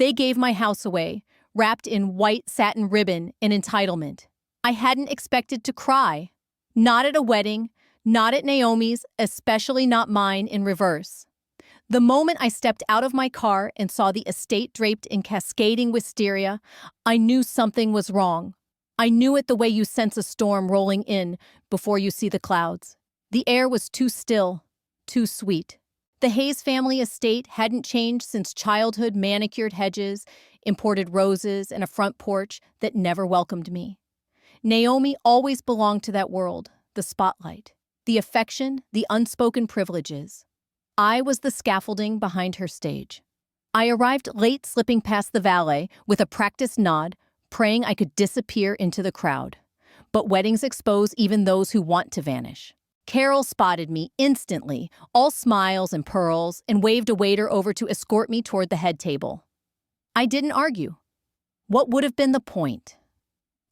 They gave my house away, wrapped in white satin ribbon and entitlement. I hadn't expected to cry. Not at a wedding, not at Naomi's, especially not mine in reverse. The moment I stepped out of my car and saw the estate draped in cascading wisteria, I knew something was wrong. I knew it the way you sense a storm rolling in before you see the clouds. The air was too still, too sweet. The Hayes family estate hadn't changed since childhood manicured hedges, imported roses, and a front porch that never welcomed me. Naomi always belonged to that world, the spotlight, the affection, the unspoken privileges. I was the scaffolding behind her stage. I arrived late, slipping past the valet with a practiced nod, praying I could disappear into the crowd. But weddings expose even those who want to vanish. Carol spotted me instantly, all smiles and pearls, and waved a waiter over to escort me toward the head table. I didn't argue. What would have been the point?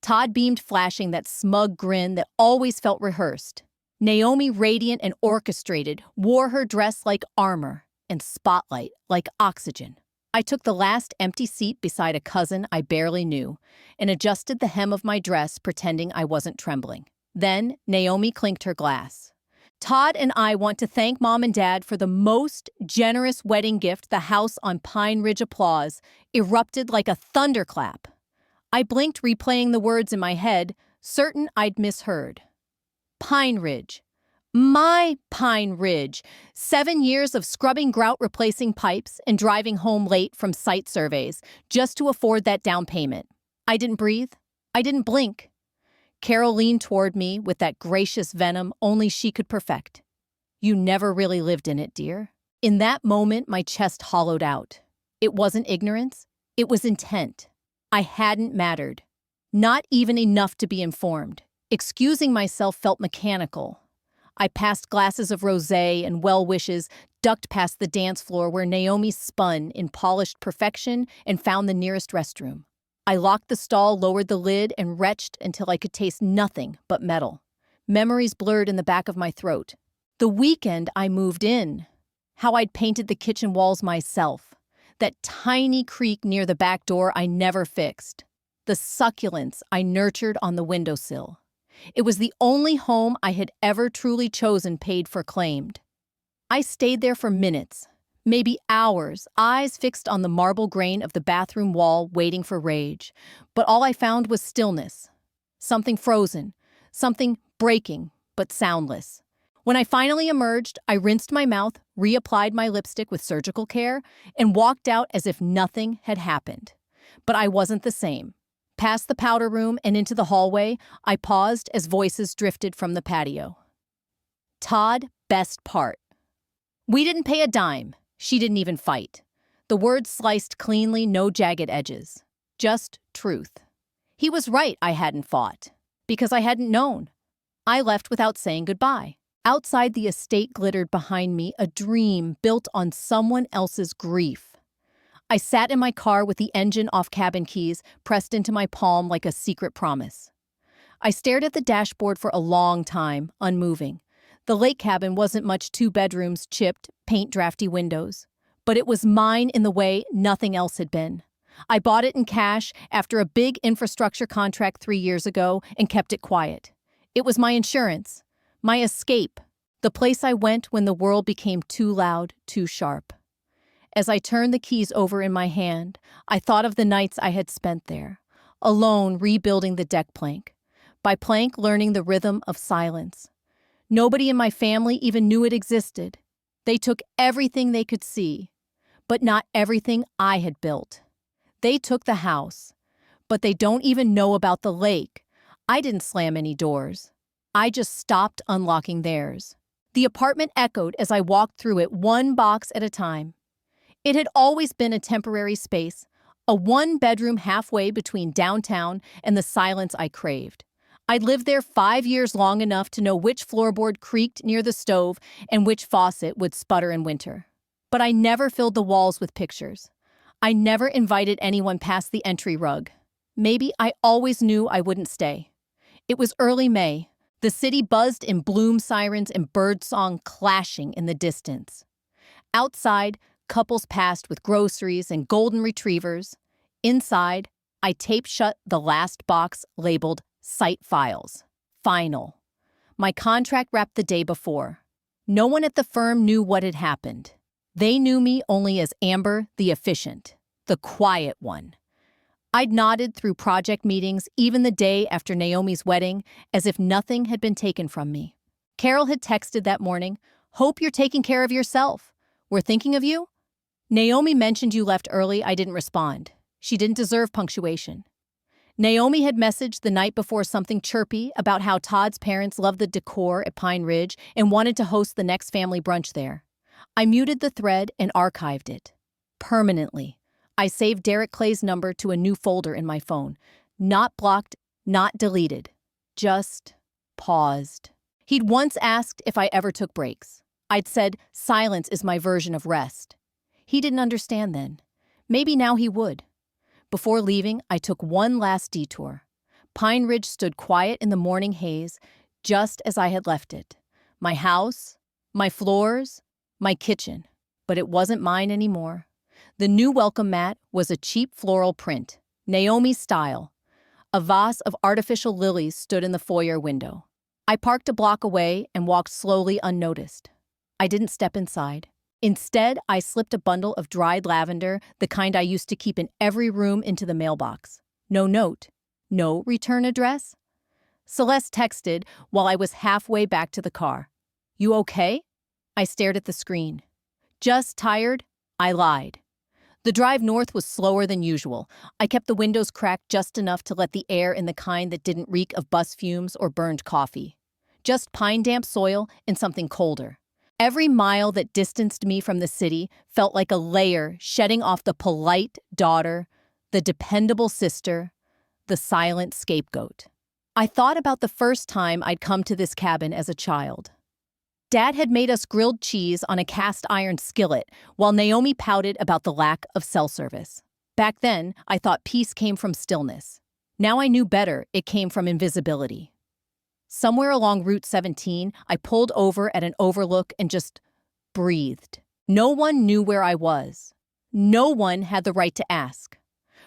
Todd beamed, flashing that smug grin that always felt rehearsed. Naomi, radiant and orchestrated, wore her dress like armor and spotlight like oxygen. I took the last empty seat beside a cousin I barely knew and adjusted the hem of my dress, pretending I wasn't trembling. Then Naomi clinked her glass. Todd and I want to thank Mom and Dad for the most generous wedding gift. The house on Pine Ridge. Applause erupted like a thunderclap. I blinked, replaying the words in my head, certain I'd misheard. Pine Ridge. My Pine Ridge. 7 years of scrubbing grout, replacing pipes, and driving home late from site surveys just to afford that down payment. I didn't breathe. I didn't blink. Carol leaned toward me with that gracious venom only she could perfect. You never really lived in it, dear. In that moment, my chest hollowed out. It wasn't ignorance. It was intent. I hadn't mattered. Not even enough to be informed. Excusing myself felt mechanical. I passed glasses of rosé and well wishes, ducked past the dance floor where Naomi spun in polished perfection, and found the nearest restroom. I locked the stall, lowered the lid, and retched until I could taste nothing but metal. Memories blurred in the back of my throat. The weekend I moved in. How I'd painted the kitchen walls myself. That tiny creak near the back door I never fixed. The succulents I nurtured on the windowsill. It was the only home I had ever truly chosen, paid for, claimed. I stayed there for minutes, maybe hours, eyes fixed on the marble grain of the bathroom wall, waiting for rage. But all I found was stillness. Something frozen, something breaking, but soundless. When I finally emerged, I rinsed my mouth, reapplied my lipstick with surgical care, and walked out as if nothing had happened. But I wasn't the same. Past the powder room and into the hallway, I paused as voices drifted from the patio. Todd, best part. We didn't pay a dime. She didn't even fight. The words sliced cleanly, no jagged edges. Just truth. He was right I hadn't fought. Because I hadn't known. I left without saying goodbye. Outside, the estate glittered behind me, a dream built on someone else's grief. I sat in my car with the engine off, cabin keys pressed into my palm like a secret promise. I stared at the dashboard for a long time, unmoving. The lake cabin wasn't much, 2 bedrooms, chipped, paint drafty windows. But it was mine in the way nothing else had been. I bought it in cash after a big infrastructure contract 3 years ago and kept it quiet. It was my insurance, my escape, the place I went when the world became too loud, too sharp. As I turned the keys over in my hand, I thought of the nights I had spent there, alone rebuilding the deck plank, by plank learning the rhythm of silence. Nobody in my family even knew it existed. They took everything they could see, but not everything I had built. They took the house, but they don't even know about the lake. I didn't slam any doors. I just stopped unlocking theirs. The apartment echoed as I walked through it, one box at a time. It had always been a temporary space, a 1-bedroom halfway between downtown and the silence I craved. I'd lived there 5 years, long enough to know which floorboard creaked near the stove and which faucet would sputter in winter. But I never filled the walls with pictures. I never invited anyone past the entry rug. Maybe I always knew I wouldn't stay. It was early May. The city buzzed in bloom sirens and birdsong clashing in the distance. Outside, couples passed with groceries and golden retrievers. Inside, I taped shut the last box labeled Site Files. Final. My contract wrapped the day before. No one at the firm knew what had happened. They knew me only as Amber the efficient, the quiet one. I'd nodded through project meetings even the day after Naomi's wedding, as if nothing had been taken from me. Carol had texted that morning, "Hope you're taking care of yourself. We're thinking of you." Naomi mentioned you left early. I didn't respond. She didn't deserve punctuation. Naomi had messaged the night before something chirpy about how Todd's parents loved the decor at Pine Ridge and wanted to host the next family brunch there. I muted the thread and archived it. Permanently. I saved Derek Clay's number to a new folder in my phone. Not blocked, not deleted. Just paused. He'd once asked if I ever took breaks. I'd said, silence is my version of rest. He didn't understand then. Maybe now he would. Before leaving, I took one last detour. Pine Ridge stood quiet in the morning haze, just as I had left it. My house, my floors, my kitchen. But it wasn't mine anymore. The new welcome mat was a cheap floral print, Naomi's style. A vase of artificial lilies stood in the foyer window. I parked a block away and walked slowly unnoticed. I didn't step inside. Instead, I slipped a bundle of dried lavender, the kind I used to keep in every room, into the mailbox. No note. No return address. Celeste texted while I was halfway back to the car. "You okay?" I stared at the screen. "Just tired," I lied. The drive north was slower than usual. I kept the windows cracked just enough to let the air in, the kind that didn't reek of bus fumes or burned coffee. Just pine-damp soil and something colder. Every mile that distanced me from the city felt like a layer shedding off the polite daughter, the dependable sister, the silent scapegoat. I thought about the first time I'd come to this cabin as a child. Dad had made us grilled cheese on a cast-iron skillet, while Naomi pouted about the lack of cell service. Back then, I thought peace came from stillness. Now I knew better, it came from invisibility. Somewhere along Route 17, I pulled over at an overlook and just breathed. No one knew where I was. No one had the right to ask.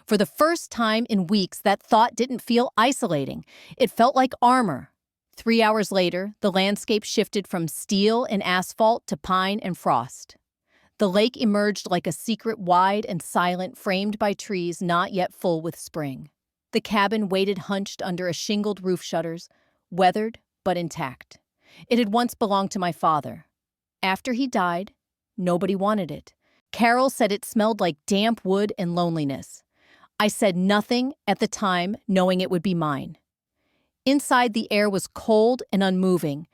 For the first time in weeks, that thought didn't feel isolating. It felt like armor. 3 hours later, the landscape shifted from steel and asphalt to pine and frost. The lake emerged like a secret, wide and silent, framed by trees not yet full with spring. The cabin waited hunched under a shingled roof shutters, weathered but intact. It had once belonged to my father. After he died, nobody wanted it. Carol said it smelled like damp wood and loneliness. I said nothing at the time, knowing it would be mine. Inside, the air was cold and unmoving.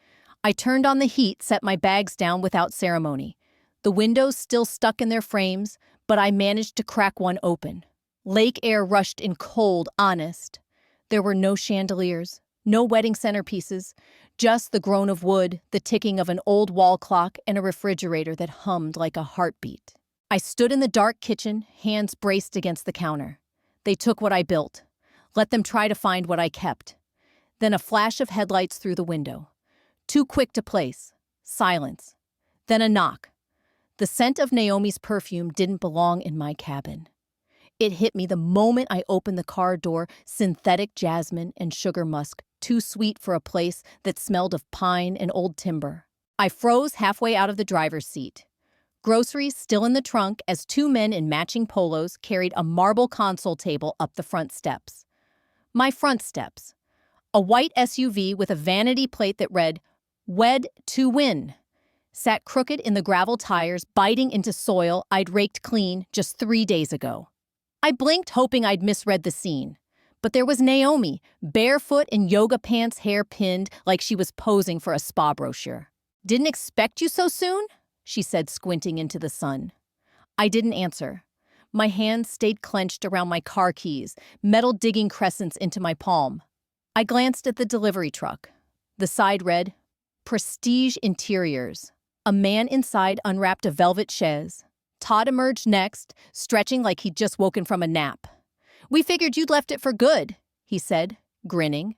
I turned on the heat, set my bags down without ceremony. The windows still stuck in their frames, but I managed to crack one open. Lake air rushed in cold, honest. There were no chandeliers, no wedding centerpieces, just the groan of wood, the ticking of an old wall clock, and a refrigerator that hummed like a heartbeat. I stood in the dark kitchen, hands braced against the counter. They took what I built. Let them try to find what I kept. Then a flash of headlights through the window. Too quick to place. Silence. Then a knock. The scent of Naomi's perfume didn't belong in my cabin. It hit me the moment I opened the car door, synthetic jasmine and sugar musk, too sweet for a place that smelled of pine and old timber. I froze halfway out of the driver's seat. Groceries still in the trunk as two men in matching polos carried a marble console table up the front steps. My front steps. A white SUV with a vanity plate that read, "Wed to Win," sat crooked in the gravel tires, biting into soil I'd raked clean just 3 days ago. I blinked, hoping I'd misread the scene. But there was Naomi, barefoot in yoga pants, hair pinned like she was posing for a spa brochure. "Didn't expect you so soon?" she said, squinting into the sun. I didn't answer. My hands stayed clenched around my car keys, metal digging crescents into my palm. I glanced at the delivery truck. The side read, "Prestige Interiors." A man inside unwrapped a velvet chaise. Todd emerged next, stretching like he'd just woken from a nap. "We figured you'd left it for good," he said, grinning.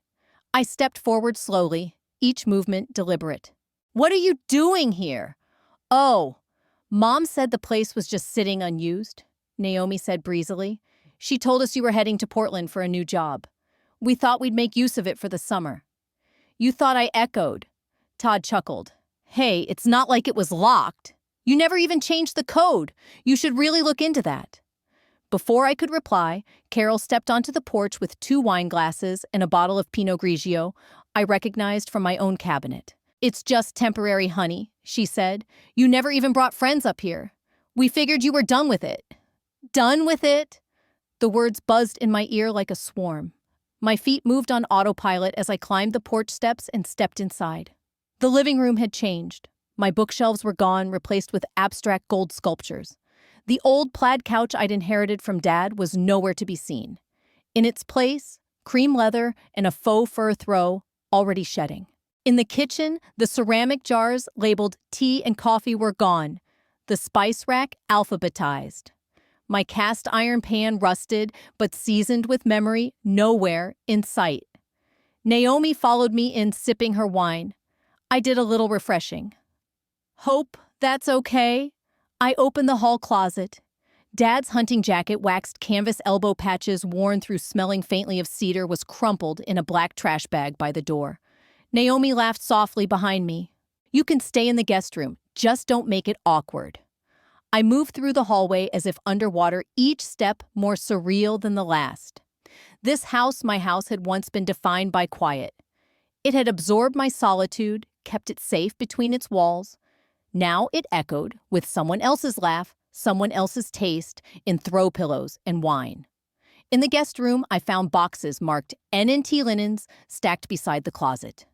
I stepped forward slowly, each movement deliberate. "What are you doing here?" "Oh, Mom said the place was just sitting unused, Naomi said breezily. She told us you were heading to Portland for a new job. We thought we'd make use of it for the summer. You thought I echoed. Todd chuckled. Hey, it's not like it was locked. You never even changed the code. You should really look into that. Before I could reply, Carol stepped onto the porch with 2 wine glasses and a bottle of Pinot Grigio I recognized from my own cabinet. It's just temporary, honey, she said. You never even brought friends up here. We figured you were done with it. Done with it? The words buzzed in my ear like a swarm. My feet moved on autopilot as I climbed the porch steps and stepped inside. The living room had changed. My bookshelves were gone, replaced with abstract gold sculptures. The old plaid couch I'd inherited from Dad was nowhere to be seen. In its place, cream leather and a faux fur throw, already shedding. In the kitchen, the ceramic jars labeled tea and coffee were gone, the spice rack alphabetized. My cast iron pan rusted, but seasoned with memory, nowhere in sight. Naomi followed me in, sipping her wine. I did a little refreshing. Hope that's okay? I opened the hall closet. Dad's hunting jacket, waxed canvas elbow patches worn through smelling faintly of cedar, was crumpled in a black trash bag by the door. Naomi laughed softly behind me. You can stay in the guest room, just don't make it awkward. I moved through the hallway as if underwater, each step more surreal than the last. This house, my house, had once been defined by quiet. It had absorbed my solitude, kept it safe between its walls. Now it echoed with someone else's laugh, someone else's taste, in throw pillows and wine. In the guest room, I found boxes marked N&T linens stacked beside the closet.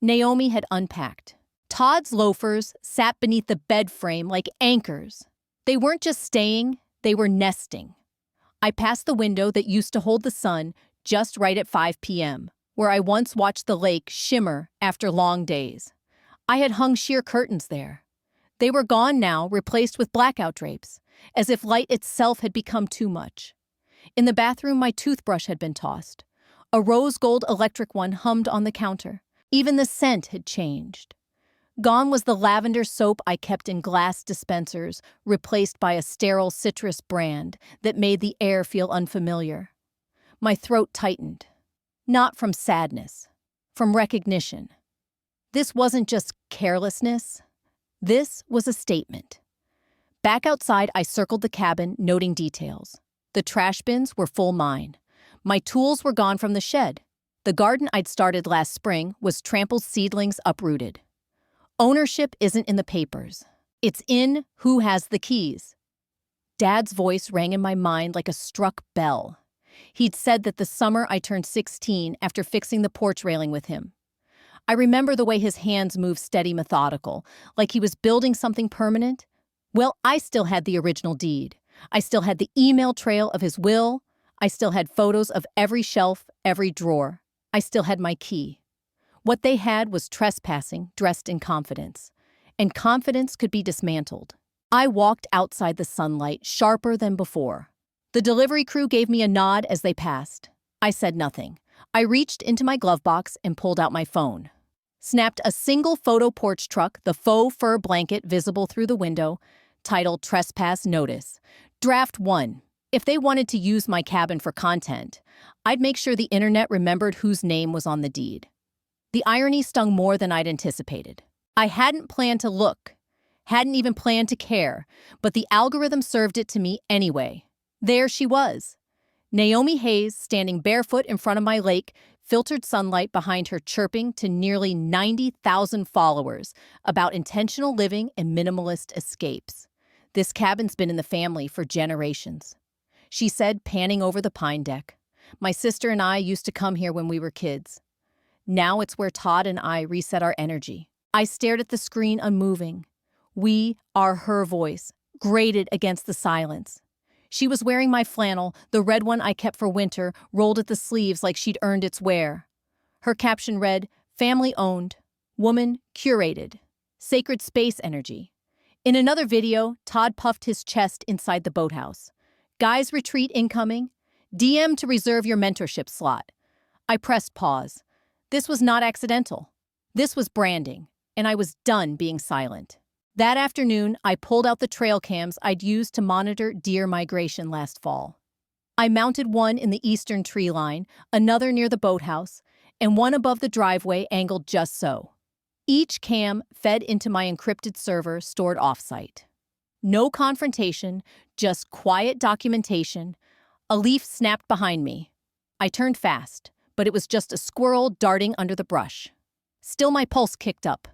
Naomi had unpacked. Todd's loafers sat beneath the bed frame like anchors. They weren't just staying, they were nesting. I passed the window that used to hold the sun just right at 5 p.m., where I once watched the lake shimmer after long days. I had hung sheer curtains there. They were gone now, replaced with blackout drapes, as if light itself had become too much. In the bathroom, my toothbrush had been tossed. A rose gold electric one hummed on the counter. Even the scent had changed. Gone was the lavender soap I kept in glass dispensers, replaced by a sterile citrus brand that made the air feel unfamiliar. My throat tightened. Not from sadness, from recognition. This wasn't just carelessness. This was a statement. Back outside, I circled the cabin, noting details. The trash bins were full mine. My tools were gone from the shed. The garden I'd started last spring was trampled seedlings uprooted. Ownership isn't in the papers. It's in who has the keys. Dad's voice rang in my mind like a struck bell. He'd said that the summer I turned 16 after fixing the porch railing with him. I remember the way his hands moved steady, methodical, like he was building something permanent. Well, I still had the original deed. I still had the email trail of his will. I still had photos of every shelf, every drawer. I still had my key. What they had was trespassing dressed in confidence. And confidence could be dismantled. I walked outside the sunlight, sharper than before. The delivery crew gave me a nod as they passed. I said nothing. I reached into my glove box and pulled out my phone. Snapped a single photo porch truck, the faux fur blanket visible through the window, titled Trespass Notice. Draft 1. If they wanted to use my cabin for content, I'd make sure the internet remembered whose name was on the deed. The irony stung more than I'd anticipated. I hadn't planned to look, hadn't even planned to care, but the algorithm served it to me anyway. There she was. Naomi Hayes, standing barefoot in front of my lake, filtered sunlight behind her, chirping to nearly 90,000 followers about intentional living and minimalist escapes. This cabin's been in the family for generations, she said, panning over the pine deck. My sister and I used to come here when we were kids. Now it's where Todd and I reset our energy. I stared at the screen, unmoving. We are her voice, grated against the silence. She was wearing my flannel, the red one I kept for winter, rolled at the sleeves like she'd earned its wear. Her caption read, family-owned, woman curated, sacred space energy. In another video, Todd puffed his chest inside the boathouse. Guys retreat incoming. DM to reserve your mentorship slot. I pressed pause. This was not accidental. This was branding, and I was done being silent. That afternoon, I pulled out the trail cams I'd used to monitor deer migration last fall. I mounted one in the eastern tree line, another near the boathouse, and one above the driveway angled just so. Each cam fed into my encrypted server stored offsite. No confrontation, just quiet documentation. A leaf snapped behind me. I turned fast, but it was just a squirrel darting under the brush. Still, my pulse kicked up.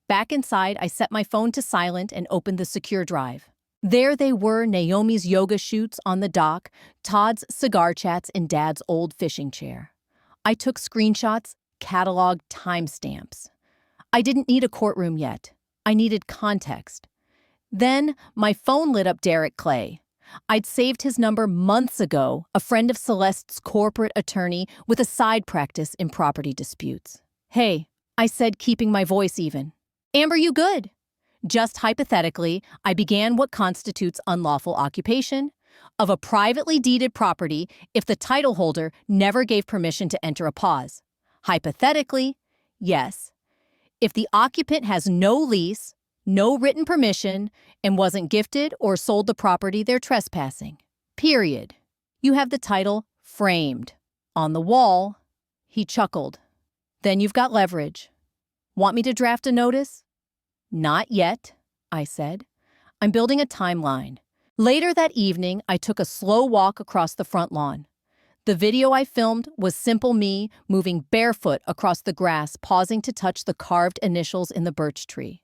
Back inside, I set my phone to silent and opened the secure drive. There they were, Naomi's yoga shoots on the dock, Todd's cigar chats in Dad's old fishing chair. I took screenshots, cataloged timestamps. I didn't need a courtroom yet. I needed context. Then my phone lit up Derek Clay. I'd saved his number months ago, a friend of Celeste's corporate attorney with a side practice in property disputes. "Hey," I said, keeping my voice even. "Amber, you good?" Just hypothetically, I began what constitutes unlawful occupation of a privately deeded property if the title holder never gave permission to enter a pause. Hypothetically, yes. If the occupant has no lease, no written permission, and wasn't gifted or sold the property, they're trespassing. Period. You have the title framed on the wall. He chuckled. Then you've got leverage. Want me to draft a notice? Not yet, I said. I'm building a timeline. Later that evening, I took a slow walk across the front lawn. The video I filmed was simple me moving barefoot across the grass, pausing to touch the carved initials in the birch tree.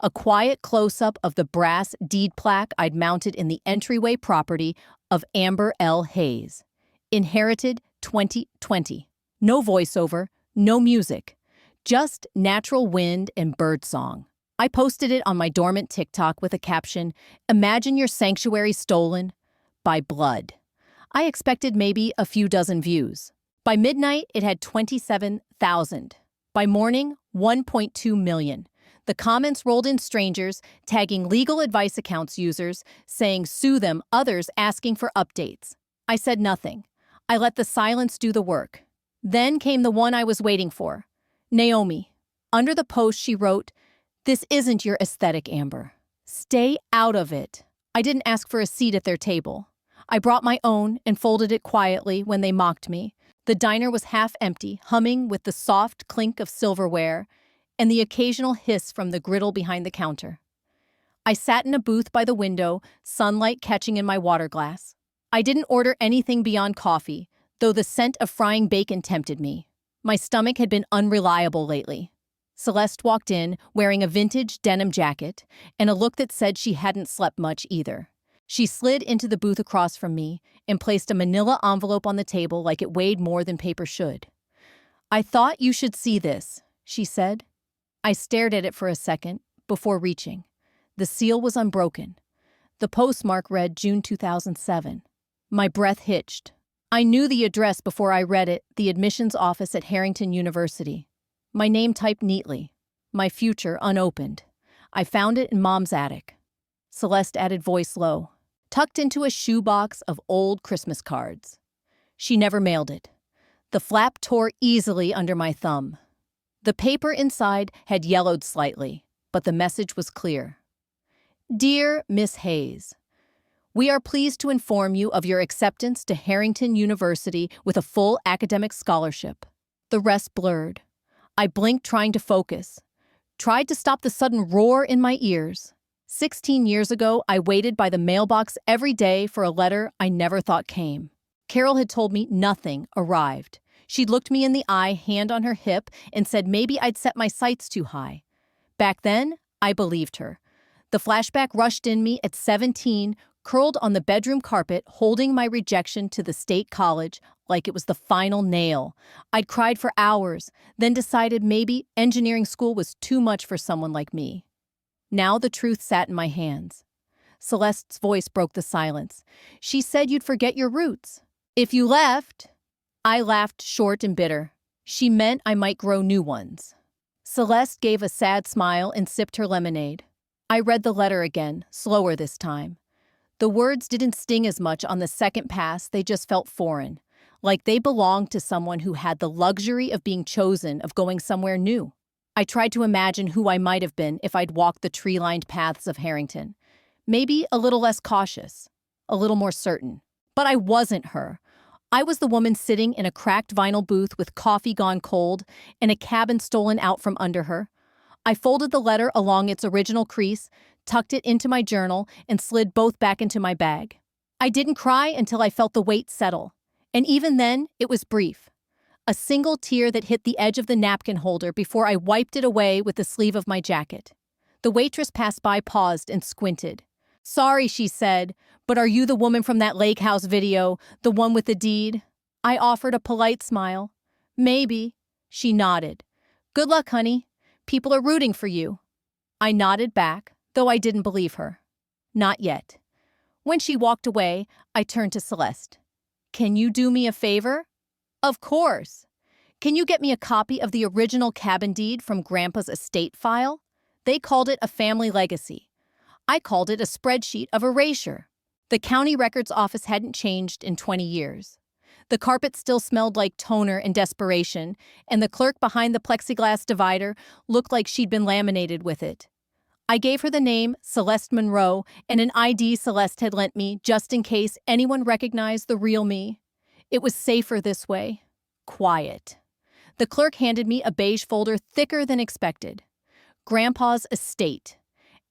A quiet close-up of the brass deed plaque I'd mounted in the entryway property of Amber L. Hayes. Inherited 2020. No voiceover, no music. Just natural wind and bird song. I posted it on my dormant TikTok with a caption, "Imagine your sanctuary stolen by blood." I expected maybe a few dozen views. By midnight, it had 27,000. By morning, 1.2 million. The comments rolled in, strangers tagging legal advice accounts users, saying sue them, others asking for updates. I said nothing. I let the silence do the work. Then came the one I was waiting for. Naomi. Under the post, she wrote, "This isn't your aesthetic, Amber. Stay out of it." I didn't ask for a seat at their table. I brought my own and folded it quietly when they mocked me. The diner was half empty, humming with the soft clink of silverware and the occasional hiss from the griddle behind the counter. I sat in a booth by the window, sunlight catching in my water glass. I didn't order anything beyond coffee, though the scent of frying bacon tempted me. My stomach had been unreliable lately. Celeste walked in, wearing a vintage denim jacket and a look that said she hadn't slept much either. She slid into the booth across from me and placed a manila envelope on the table like it weighed more than paper should. "I thought you should see this," she said. I stared at it for a second before reaching. The seal was unbroken. The postmark read June 2007. My breath hitched. I knew the address before I read it, the admissions office at Harrington University. My name typed neatly. My future unopened. I found it in Mom's attic. Celeste added, voice low, tucked into a shoebox of old Christmas cards. She never mailed it. The flap tore easily under my thumb. The paper inside had yellowed slightly, but the message was clear. "Dear Miss Hayes, we are pleased to inform you of your acceptance to Harrington University with a full academic scholarship." The rest blurred. I blinked, trying to focus. Tried to stop the sudden roar in my ears. 16 years ago, I waited by the mailbox every day for a letter I never thought came. Carol had told me nothing arrived. She'd looked me in the eye, hand on her hip, and said maybe I'd set my sights too high. Back then, I believed her. The flashback rushed in me at 17, curled on the bedroom carpet, holding my rejection to the state college like it was the final nail. I'd cried for hours, then decided maybe engineering school was too much for someone like me. Now the truth sat in my hands. Celeste's voice broke the silence. She said you'd forget your roots. If you left... I laughed, short and bitter. She meant I might grow new ones. Celeste gave a sad smile and sipped her lemonade. I read the letter again, slower this time. The words didn't sting as much on the second pass, they just felt foreign, like they belonged to someone who had the luxury of being chosen, of going somewhere new. I tried to imagine who I might have been if I'd walked the tree-lined paths of Harrington. Maybe a little less cautious, a little more certain. But I wasn't her. I was the woman sitting in a cracked vinyl booth with coffee gone cold and a cabin stolen out from under her. I folded the letter along its original crease, tucked it into my journal, and slid both back into my bag. I didn't cry until I felt the weight settle. And even then, it was brief. A single tear that hit the edge of the napkin holder before I wiped it away with the sleeve of my jacket. The waitress passed by, paused, and squinted. "Sorry," she said, "but are you the woman from that lake house video, the one with the deed?" I offered a polite smile. "Maybe." She nodded. "Good luck, honey. People are rooting for you." I nodded back, though I didn't believe her. Not yet. When she walked away, I turned to Celeste. "Can you do me a favor?" "Of course. Can you get me a copy of the original cabin deed from Grandpa's estate file? They called it a family legacy. I called it a spreadsheet of erasure." The county records office hadn't changed in 20 years. The carpet still smelled like toner and desperation, and the clerk behind the plexiglass divider looked like she'd been laminated with it. I gave her the name Celeste Monroe and an ID Celeste had lent me just in case anyone recognized the real me. It was safer this way. Quiet. The clerk handed me a beige folder thicker than expected. Grandpa's estate.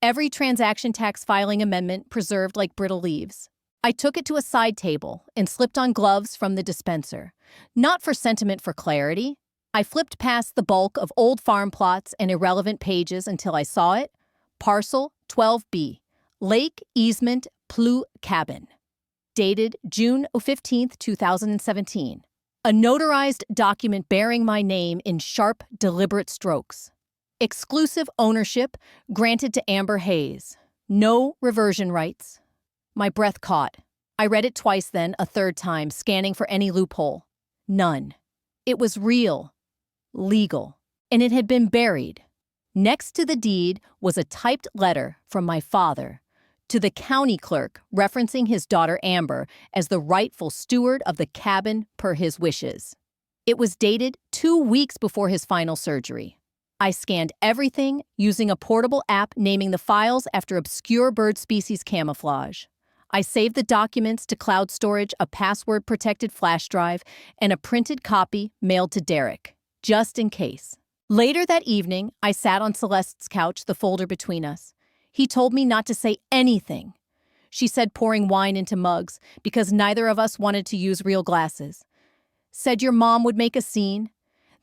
Every transaction tax filing amendment preserved like brittle leaves. I took it to a side table and slipped on gloves from the dispenser. Not for sentiment, for clarity. I flipped past the bulk of old farm plots and irrelevant pages until I saw it. Parcel 12B. Lake Easement Plu Cabin. Dated June 15th, 2017. A notarized document bearing my name in sharp, deliberate strokes. Exclusive ownership granted to Amber Hayes. No reversion rights. My breath caught. I read it twice, then a third time, scanning for any loophole. None. It was real, legal, and it had been buried. Next to the deed was a typed letter from my father to the county clerk referencing his daughter Amber as the rightful steward of the cabin per his wishes. It was dated 2 weeks before his final surgery. I scanned everything using a portable app naming the files after obscure bird species camouflage. I saved the documents to cloud storage, a password-protected flash drive, and a printed copy mailed to Derek, just in case. Later that evening, I sat on Celeste's couch, the folder between us. He told me not to say anything. She said, pouring wine into mugs, because neither of us wanted to use real glasses. Said your mom would make a scene,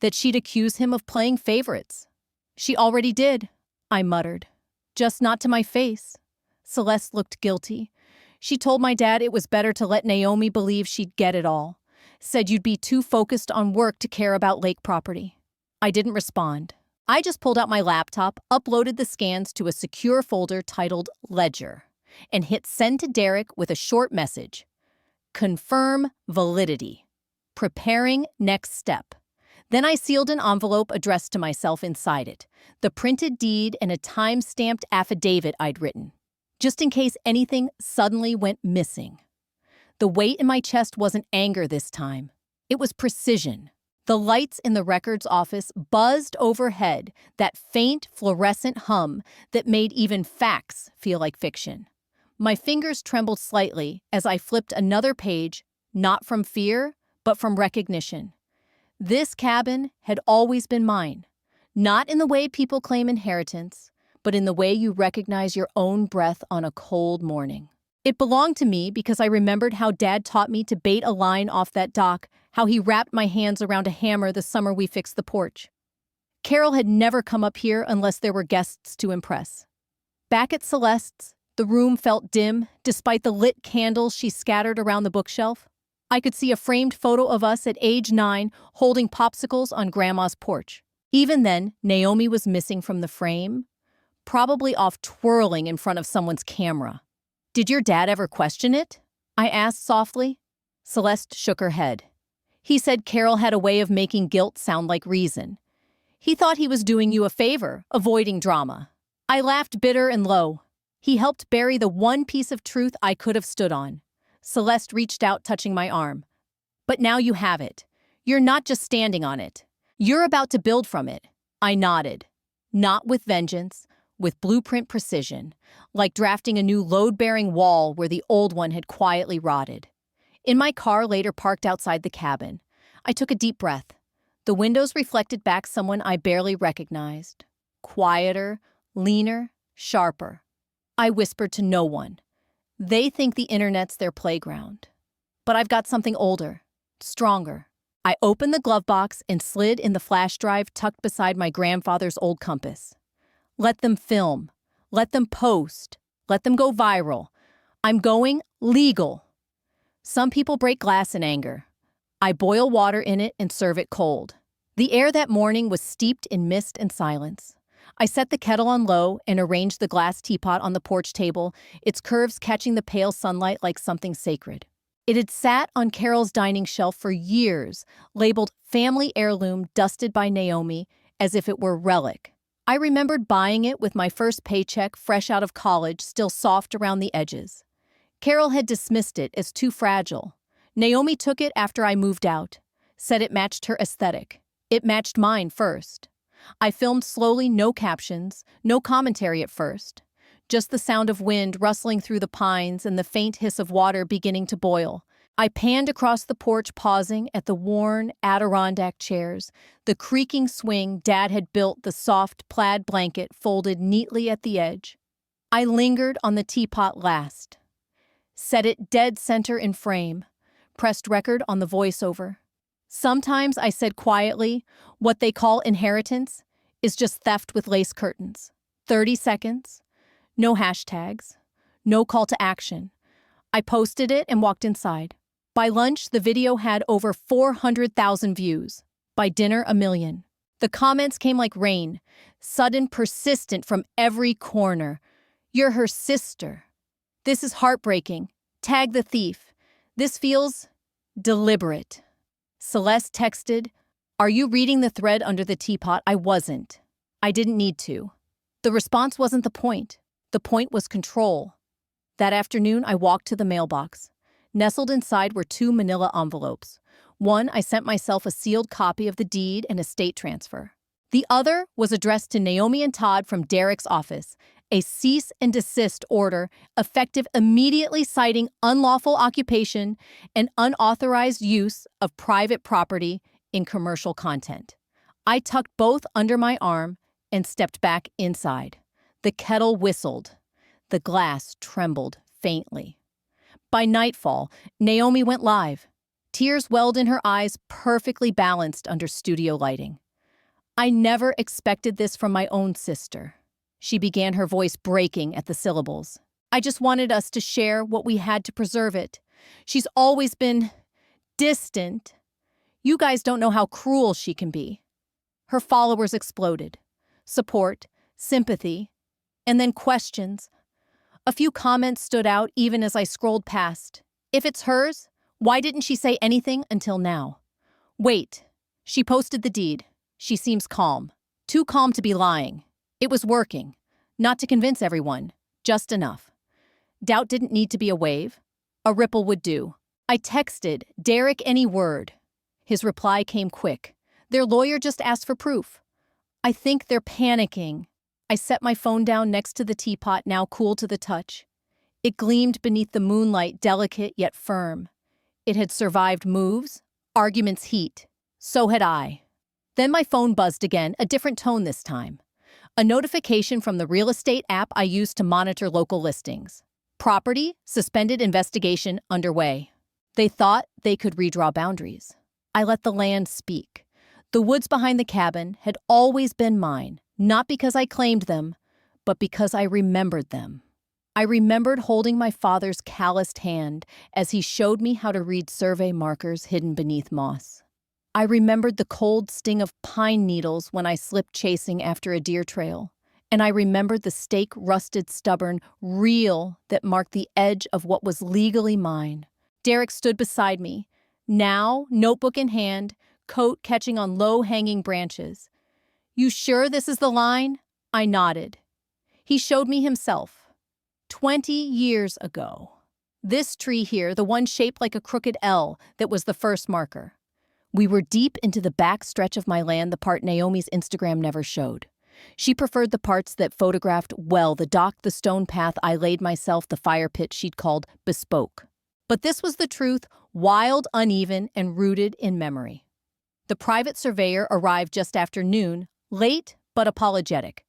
that she'd accuse him of playing favorites. She already did, I muttered. Just not to my face. Celeste looked guilty. She told my dad it was better to let Naomi believe she'd get it all. Said you'd be too focused on work to care about lake property. I didn't respond. I just pulled out my laptop, uploaded the scans to a secure folder titled Ledger, and hit send to Derek with a short message. Confirm validity. Preparing next step. Then I sealed an envelope addressed to myself inside it, the printed deed and a time-stamped affidavit I'd written, just in case anything suddenly went missing. The weight in my chest wasn't anger this time. It was precision. The lights in the records office buzzed overhead, that faint fluorescent hum that made even facts feel like fiction. My fingers trembled slightly as I flipped another page, not from fear, but from recognition. This cabin had always been mine, not in the way people claim inheritance, but in the way you recognize your own breath on a cold morning. It belonged to me because I remembered how Dad taught me to bait a line off that dock, how he wrapped my hands around a hammer the summer we fixed the porch. Carol had never come up here unless there were guests to impress. Back at Celeste's, the room felt dim, despite the lit candles she scattered around the bookshelf. I could see a framed photo of us at age 9 holding popsicles on Grandma's porch. Even then, Naomi was missing from the frame, probably off twirling in front of someone's camera. "Did your dad ever question it?" I asked softly. Celeste shook her head. He said Carol had a way of making guilt sound like reason. He thought he was doing you a favor, avoiding drama. I laughed bitter and low. He helped bury the one piece of truth I could have stood on. Celeste reached out, touching my arm. "But now you have it. You're not just standing on it. You're about to build from it." I nodded. Not with vengeance, with blueprint precision, like drafting a new load-bearing wall where the old one had quietly rotted. In my car later parked outside the cabin, I took a deep breath. The windows reflected back someone I barely recognized. Quieter, leaner, sharper. I whispered to no one. They think the internet's their playground. But I've got something older, stronger. I opened the glove box and slid in the flash drive tucked beside my grandfather's old compass. Let them film. Let them post. Let them go viral. I'm going legal. Some people break glass in anger. I boil water in it and serve it cold. The air that morning was steeped in mist and silence. I set the kettle on low and arranged the glass teapot on the porch table, its curves catching the pale sunlight like something sacred. It had sat on Carol's dining shelf for years, labeled family heirloom, dusted by Naomi, as if it were relic. I remembered buying it with my first paycheck fresh out of college, still soft around the edges. Carol had dismissed it as too fragile. Naomi took it after I moved out, said it matched her aesthetic. It matched mine first. I filmed slowly, no captions, no commentary at first. Just the sound of wind rustling through the pines and the faint hiss of water beginning to boil. I panned across the porch, pausing at the worn Adirondack chairs, the creaking swing Dad had built, the soft plaid blanket folded neatly at the edge. I lingered on the teapot last. Set it dead center in frame, pressed record on the voiceover. Sometimes I said quietly, what they call inheritance is just theft with lace curtains. 30 seconds, no hashtags, no call to action. I posted it and walked inside. By lunch, the video had over 400,000 views. By dinner, 1 million. The comments came like rain, sudden, persistent from every corner. You're her sister. This is heartbreaking. Tag the thief. This feels deliberate. Celeste texted, "Are you reading the thread under the teapot?" I wasn't. I didn't need to. The response wasn't the point. The point was control. That afternoon, I walked to the mailbox. Nestled inside were 2 manila envelopes. One, I sent myself a sealed copy of the deed and estate transfer. The other was addressed to Naomi and Todd from Derek's office, a cease and desist order effective immediately, citing unlawful occupation and unauthorized use of private property in commercial content. I tucked both under my arm and stepped back inside. The kettle whistled. The glass trembled faintly. By nightfall, Naomi went live. Tears welled in her eyes, perfectly balanced under studio lighting. I never expected this from my own sister. She began, her voice breaking at the syllables. I just wanted us to share what we had to preserve it. She's always been distant. You guys don't know how cruel she can be. Her followers exploded. Support, sympathy, and then questions. A few comments stood out even as I scrolled past. If it's hers, why didn't she say anything until now? Wait, she posted the deed. She seems calm. Too calm to be lying. It was working. Not to convince everyone, just enough. Doubt didn't need to be a wave. A ripple would do. I texted Derek any word. His reply came quick. Their lawyer just asked for proof. I think they're panicking. I set my phone down next to the teapot, now cool to the touch. It gleamed beneath the moonlight, delicate yet firm. It had survived moves, arguments, heat. So had I. Then my phone buzzed again, a different tone this time. A notification from the real estate app I use to monitor local listings. Property, suspended investigation underway. They thought they could redraw boundaries. I let the land speak. The woods behind the cabin had always been mine, not because I claimed them, but because I remembered them. I remembered holding my father's calloused hand as he showed me how to read survey markers hidden beneath moss. I remembered the cold sting of pine needles when I slipped chasing after a deer trail. And I remembered the stake rusted stubborn, real, that marked the edge of what was legally mine. Derek stood beside me, now notebook in hand, coat catching on low-hanging branches. You sure this is the line? I nodded. He showed me himself. 20 years ago. This tree here, the one shaped like a crooked L, that was the first marker. We were deep into the back stretch of my land, the part Naomi's Instagram never showed. She preferred the parts that photographed well the dock, the stone path I laid myself, the fire pit she'd called bespoke. But this was the truth, wild, uneven, and rooted in memory. The private surveyor arrived just after noon, late but apologetic.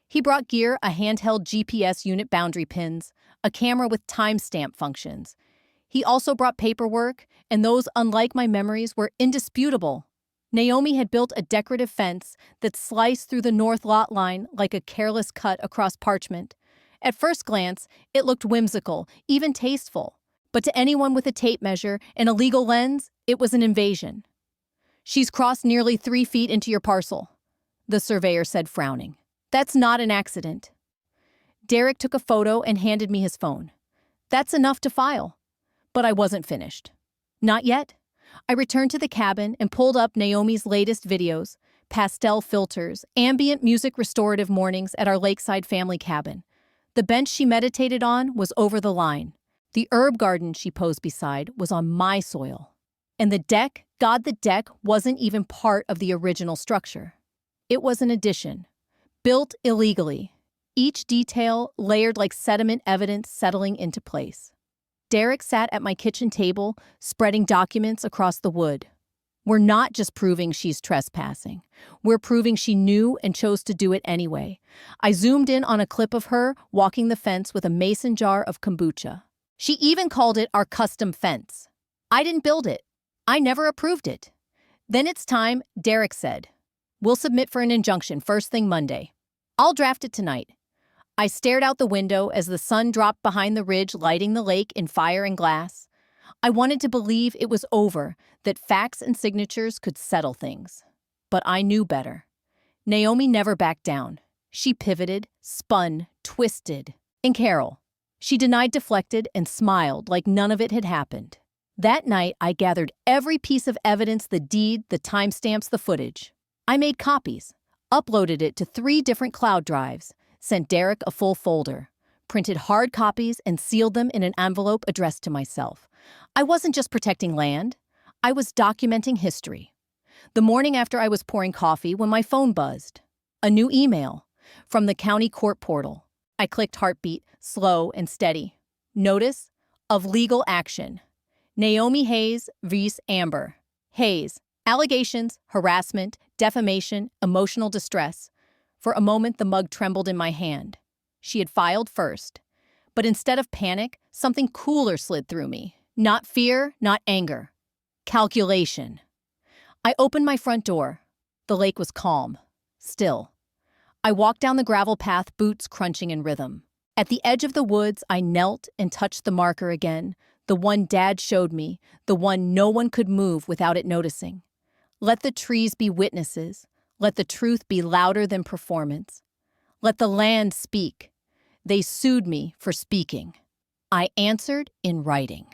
He brought gear, a handheld GPS unit, boundary pins, a camera with timestamp functions. He also brought paperwork, and those, unlike my memories, were indisputable. Naomi had built a decorative fence that sliced through the north lot line like a careless cut across parchment. At first glance, it looked whimsical, even tasteful. But to anyone with a tape measure and a legal lens, it was an invasion. "She's crossed nearly 3 feet into your parcel," the surveyor said, frowning. "That's not an accident." Derek took a photo and handed me his phone. "That's enough to file." But I wasn't finished. Not yet. I returned to the cabin and pulled up Naomi's latest videos, pastel filters, ambient music, restorative mornings at our lakeside family cabin. The bench she meditated on was over the line. The herb garden she posed beside was on my soil. And the deck, the deck wasn't even part of the original structure. It was an addition, built illegally, each detail layered like sediment evidence settling into place. Derek sat at my kitchen table, spreading documents across the wood. "We're not just proving she's trespassing. We're proving she knew and chose to do it anyway." I zoomed in on a clip of her walking the fence with a mason jar of kombucha. She even called it our custom fence. "I didn't build it. I never approved it." "Then it's time," Derek said. "We'll submit for an injunction first thing Monday. I'll draft it tonight." I stared out the window as the sun dropped behind the ridge, lighting the lake in fire and glass. I wanted to believe it was over, that facts and signatures could settle things. But I knew better. Naomi never backed down. She pivoted, spun, twisted. And Carol. She denied, deflected, and smiled like none of it had happened. That night, I gathered every piece of evidence, the deed, the timestamps, the footage. I made copies, uploaded it to 3 different cloud drives, sent Derek a full folder, printed hard copies, and sealed them in an envelope addressed to myself. I wasn't just protecting land. I was documenting history. The morning after, I was pouring coffee when my phone buzzed. A new email from the county court portal. I clicked, heartbeat, slow and steady. Notice of legal action. Naomi Hayes vs. Amber. Hayes. Allegations, harassment, defamation, emotional distress. For a moment, the mug trembled in my hand. She had filed first. But instead of panic, something cooler slid through me. Not fear, not anger. Calculation. I opened my front door. The lake was calm, still. I walked down the gravel path, boots crunching in rhythm. At the edge of the woods, I knelt and touched the marker again, the one Dad showed me, the one no one could move without it noticing. Let the trees be witnesses. Let the truth be louder than performance. Let the land speak. They sued me for speaking. I answered in writing.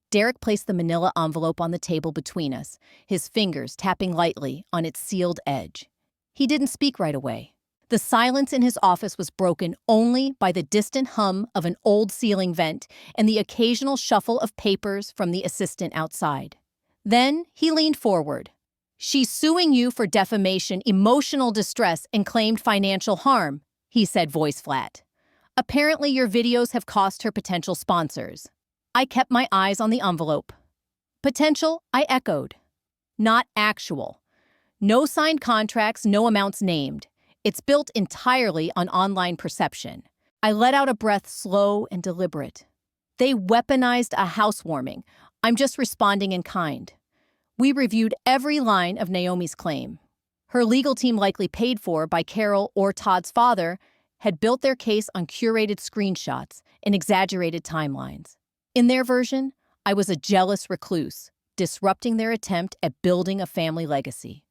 Derek placed the manila envelope on the table between us, his fingers tapping lightly on its sealed edge. He didn't speak right away. The silence in his office was broken only by the distant hum of an old ceiling vent and the occasional shuffle of papers from the assistant outside. Then he leaned forward. "She's suing you for defamation, emotional distress, and claimed financial harm," he said, voice flat. "Apparently your videos have cost her potential sponsors." I kept my eyes on the envelope. "Potential," I echoed. "Not actual. No signed contracts, no amounts named. It's built entirely on online perception." I let out a breath, slow and deliberate. "They weaponized a housewarming. I'm just responding in kind." We reviewed every line of Naomi's claim. Her legal team, likely paid for by Carol or Todd's father, had built their case on curated screenshots and exaggerated timelines. In their version, I was a jealous recluse, disrupting their attempt at building a family legacy.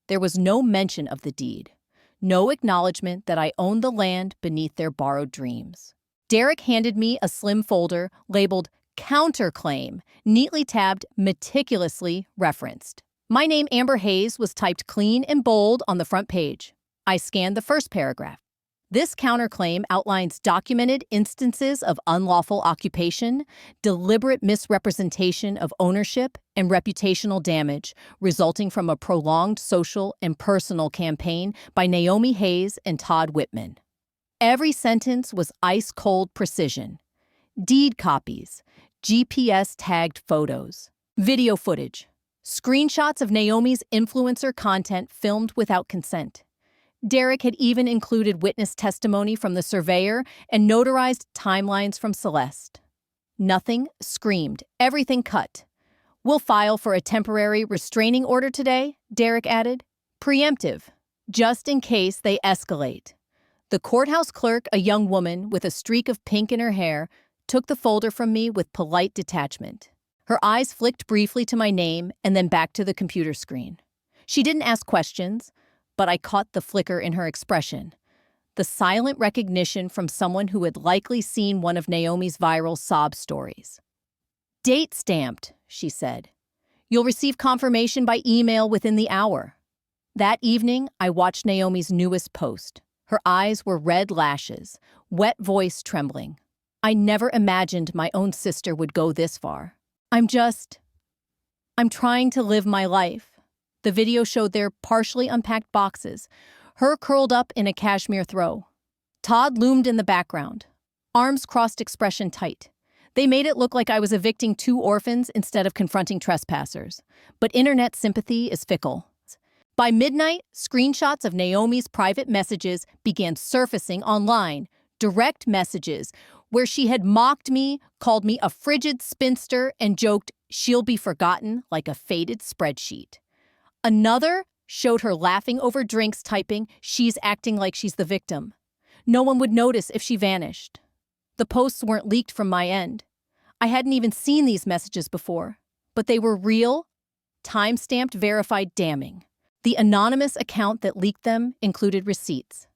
There was no mention of the deed, no acknowledgement that I owned the land beneath their borrowed dreams. Derek handed me a slim folder labeled Counterclaim, neatly tabbed, meticulously referenced. My name, Amber Hayes, was typed clean and bold on the front page. I scanned the first paragraph. This counterclaim outlines documented instances of unlawful occupation, deliberate misrepresentation of ownership, and reputational damage resulting from a prolonged social and personal campaign by Naomi Hayes and Todd Whitman. Every sentence was ice-cold precision. Deed copies, GPS-tagged photos, video footage, screenshots of Naomi's influencer content filmed without consent. Derek had even included witness testimony from the surveyor and notarized timelines from Celeste. Nothing screamed, everything cut. "We'll file for a temporary restraining order today," Derek added. "Preemptive, just in case they escalate." The courthouse clerk, a young woman with a streak of pink in her hair, took the folder from me with polite detachment. Her eyes flicked briefly to my name and then back to the computer screen. She didn't ask questions, but I caught the flicker in her expression. The silent recognition from someone who had likely seen one of Naomi's viral sob stories. "Date stamped," she said. "You'll receive confirmation by email within the hour." That evening, I watched Naomi's newest post. Her eyes were red lashes, wet voice trembling. I never imagined my own sister would go this far. I'm trying to live my life." The video showed their partially unpacked boxes, her curled up in a cashmere throw. Todd loomed in the background, arms crossed, expression tight. They made it look like I was evicting 2 orphans instead of confronting trespassers. But internet sympathy is fickle. By midnight, screenshots of Naomi's private messages began surfacing online, direct messages where she had mocked me, called me a frigid spinster, and joked she'll be forgotten like a faded spreadsheet. Another showed her laughing over drinks, typing, "She's acting like she's the victim. No one would notice if she vanished." The posts weren't leaked from my end. I hadn't even seen these messages before, but they were real, time-stamped, verified, damning. The anonymous account that leaked them included receipts.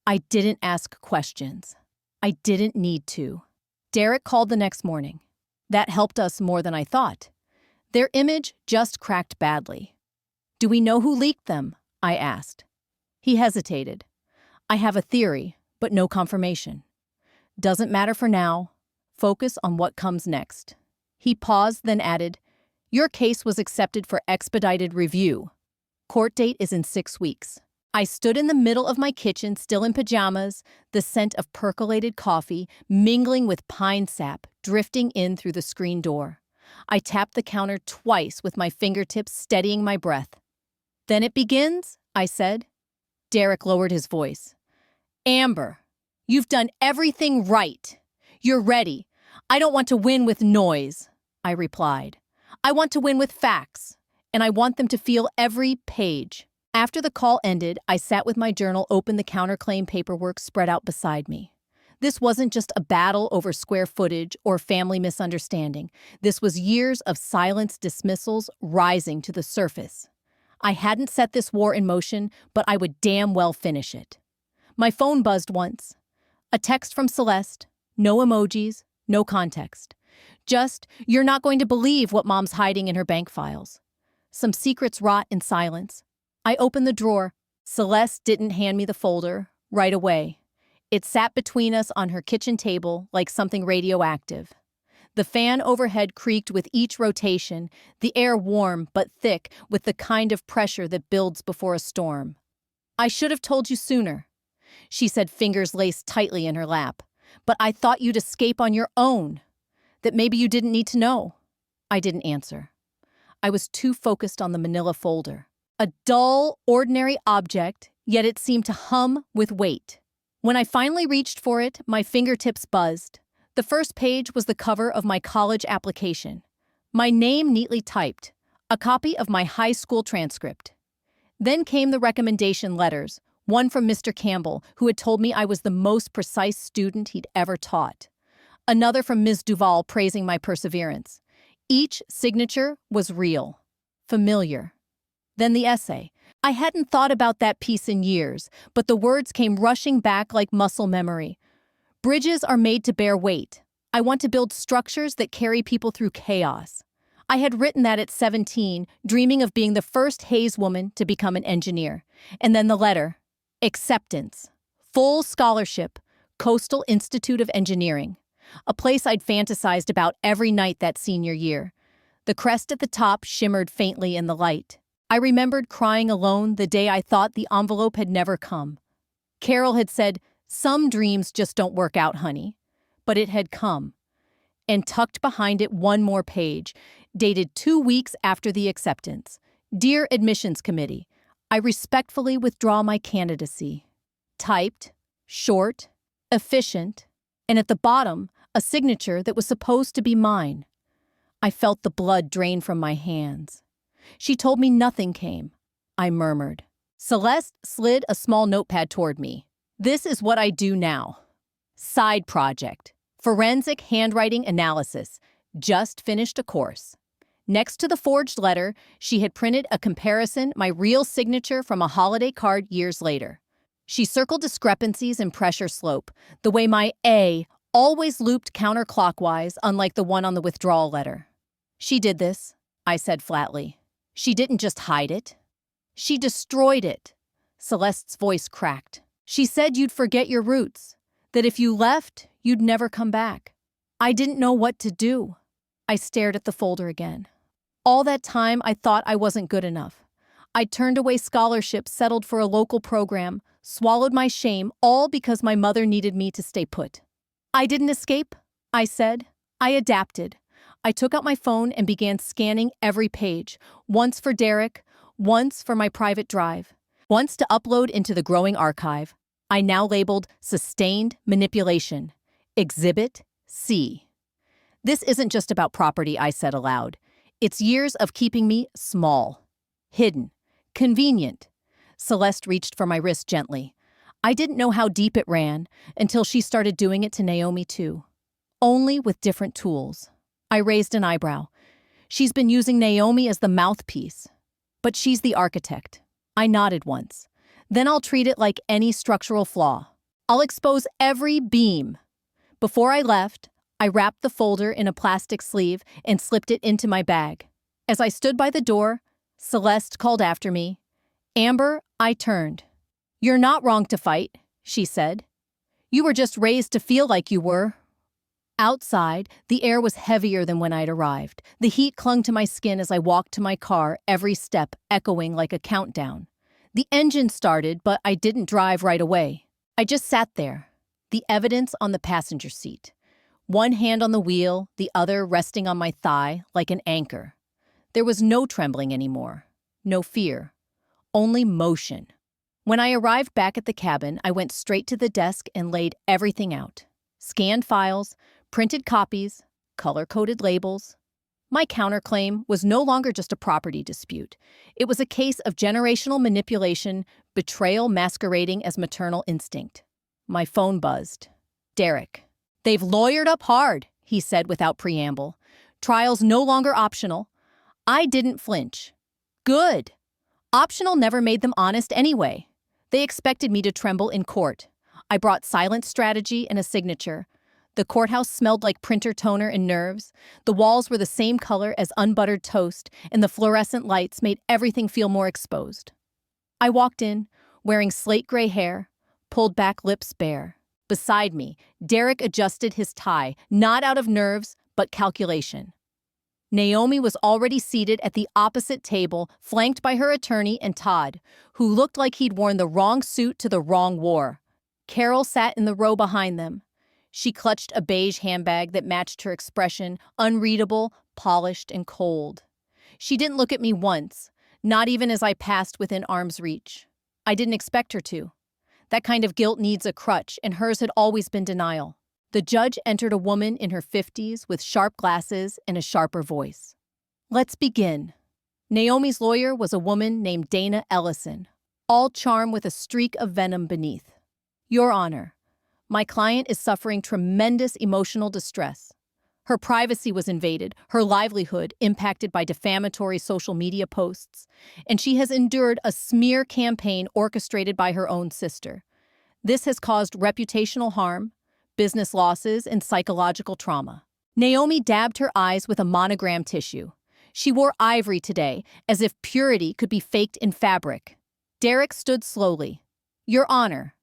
I didn't ask questions. I didn't need to. Derek called the next morning. That helped us more than I thought. Their image just cracked badly. "Do we know who leaked them?" I asked. He hesitated. "I have a theory, but no confirmation." "Doesn't matter for now. Focus on what comes next." He paused, then added, "Your case was accepted for expedited review. Court date is in 6 weeks." I stood in the middle of my kitchen, still in pajamas, the scent of percolated coffee mingling with pine sap drifting in through the screen door. I tapped the counter twice with my fingertips, steadying my breath. "Then it begins?" I said. Derek lowered his voice. "Amber, you've done everything right. You're ready. I don't want to win with noise," I replied. "I want to win with facts, and I want them to feel every page." After the call ended, I sat with my journal open, the counterclaim paperwork spread out beside me. This wasn't just a battle over square footage or family misunderstanding. This was years of silenced dismissals rising to the surface. I hadn't set this war in motion, but I would damn well finish it. My phone buzzed once. A text from Celeste. No emojis, no context. Just, "You're not going to believe what Mom's hiding in her bank files." Some secrets rot in silence. I opened the drawer. Celeste didn't hand me the folder right away. It sat between us on her kitchen table like something radioactive. The fan overhead creaked with each rotation, the air warm but thick with the kind of pressure that builds before a storm. "I should have told you sooner," she said, fingers laced tightly in her lap. "But I thought you'd escape on your own, that maybe you didn't need to know." I didn't answer. I was too focused on the manila folder. A dull, ordinary object, yet it seemed to hum with weight. When I finally reached for it, my fingertips buzzed. The first page was the cover of my college application. My name neatly typed, a copy of my high school transcript. Then came the recommendation letters, one from Mr. Campbell, who had told me I was the most precise student he'd ever taught. Another from Ms. Duval praising my perseverance. Each signature was real, familiar. Then the essay. I hadn't thought about that piece in years, but the words came rushing back like muscle memory. "Bridges are made to bear weight. I want to build structures that carry people through chaos." I had written that at 17, dreaming of being the first Hayes woman to become an engineer. And then the letter. Acceptance. Full scholarship, Coastal Institute of Engineering, a place I'd fantasized about every night that senior year. The crest at the top shimmered faintly in the light. I remembered crying alone the day I thought the envelope had never come. Carol had said, "Some dreams just don't work out, honey." But it had come. And tucked behind it one more page, dated 2 weeks after the acceptance. "Dear Admissions Committee, I respectfully withdraw my candidacy." Typed, short, efficient, and at the bottom, a signature that was supposed to be mine. I felt the blood drain from my hands. "She told me nothing came," I murmured. Celeste slid a small notepad toward me. "This is what I do now. Side project. Forensic handwriting analysis. Just finished a course." Next to the forged letter, she had printed a comparison, my real signature from a holiday card years later. She circled discrepancies in pressure slope, the way my A always looped counterclockwise, unlike the one on the withdrawal letter. "She did this," I said flatly. "She didn't just hide it. She destroyed it." Celeste's voice cracked. "She said you'd forget your roots, that if you left, you'd never come back." I didn't know what to do. I stared at the folder again. All that time, I thought I wasn't good enough. I'd turned away scholarships, settled for a local program, swallowed my shame, all because my mother needed me to stay put. "I didn't escape," I said. "I adapted." I took out my phone and began scanning every page, once for Derek, once for my private drive, once to upload into the growing archive. I now labeled Sustained Manipulation, Exhibit C. "This isn't just about property," I said aloud. "It's years of keeping me small, hidden, convenient." Celeste reached for my wrist gently. I didn't know how deep it ran until she started doing it to Naomi too. Only with different tools. I raised an eyebrow. "She's been using Naomi as the mouthpiece. But she's the architect." I nodded once. "Then I'll treat it like any structural flaw. I'll expose every beam." Before I left, I wrapped the folder in a plastic sleeve and slipped it into my bag. As I stood by the door, Celeste called after me. "Amber," I turned. "You're not wrong to fight," she said. "You were just raised to feel like you were." Outside, the air was heavier than when I'd arrived. The heat clung to my skin as I walked to my car, every step echoing like a countdown. The engine started, but I didn't drive right away. I just sat there, the evidence on the passenger seat. One hand on the wheel, the other resting on my thigh like an anchor. There was no trembling anymore, no fear, only motion. When I arrived back at the cabin, I went straight to the desk and laid everything out. Scanned files, printed copies, color-coded labels. My counterclaim was no longer just a property dispute. It was a case of generational manipulation, betrayal masquerading as maternal instinct. My phone buzzed. Derek. "They've lawyered up hard," he said without preamble. "Trial's no longer optional." I didn't flinch. Good. Optional never made them honest anyway. They expected me to tremble in court. I brought silent strategy and a signature. The courthouse smelled like printer toner and nerves. The walls were the same color as unbuttered toast, and the fluorescent lights made everything feel more exposed. I walked in, wearing slate gray hair, pulled back lips bare. Beside me, Derek adjusted his tie, not out of nerves, but calculation. Naomi was already seated at the opposite table, flanked by her attorney and Todd, who looked like he'd worn the wrong suit to the wrong war. Carol sat in the row behind them. She clutched a beige handbag that matched her expression, unreadable, polished, and cold. She didn't look at me once, not even as I passed within arm's reach. I didn't expect her to. That kind of guilt needs a crutch, and hers had always been denial. The judge entered a woman in her 50s with sharp glasses and a sharper voice. "Let's begin." Naomi's lawyer was a woman named Dana Ellison, all charm with a streak of venom beneath. "Your Honor, my client is suffering tremendous emotional distress. Her privacy was invaded, her livelihood impacted by defamatory social media posts, and she has endured a smear campaign orchestrated by her own sister. This has caused reputational harm, business losses, and psychological trauma." Naomi dabbed her eyes with a monogram tissue. She wore ivory today, as if purity could be faked in fabric. Derek stood slowly. "Your Honor,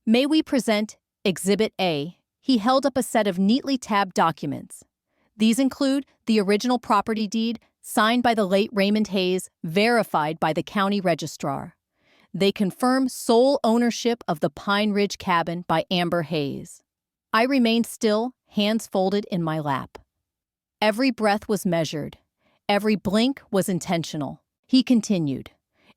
May we present Exhibit A? He held up a set of neatly tabbed documents. These include the original property deed signed by the late Raymond Hayes, verified by the county registrar. They confirm sole ownership of the Pine Ridge cabin by Amber Hayes. I remained still, hands folded in my lap. Every breath was measured. Every blink was intentional. He continued.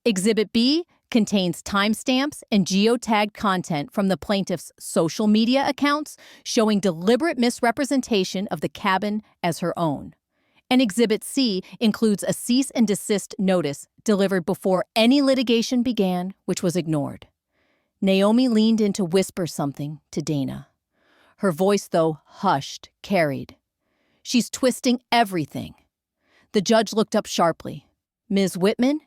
Exhibit B contains timestamps and geotagged content from the plaintiff's social media accounts showing deliberate misrepresentation of the cabin as her own. And Exhibit C includes a cease and desist notice delivered before any litigation began, which was ignored. Naomi leaned in to whisper something to Dana. Her voice, though hushed, carried. She's twisting everything. The judge looked up sharply. Ms. Whitman,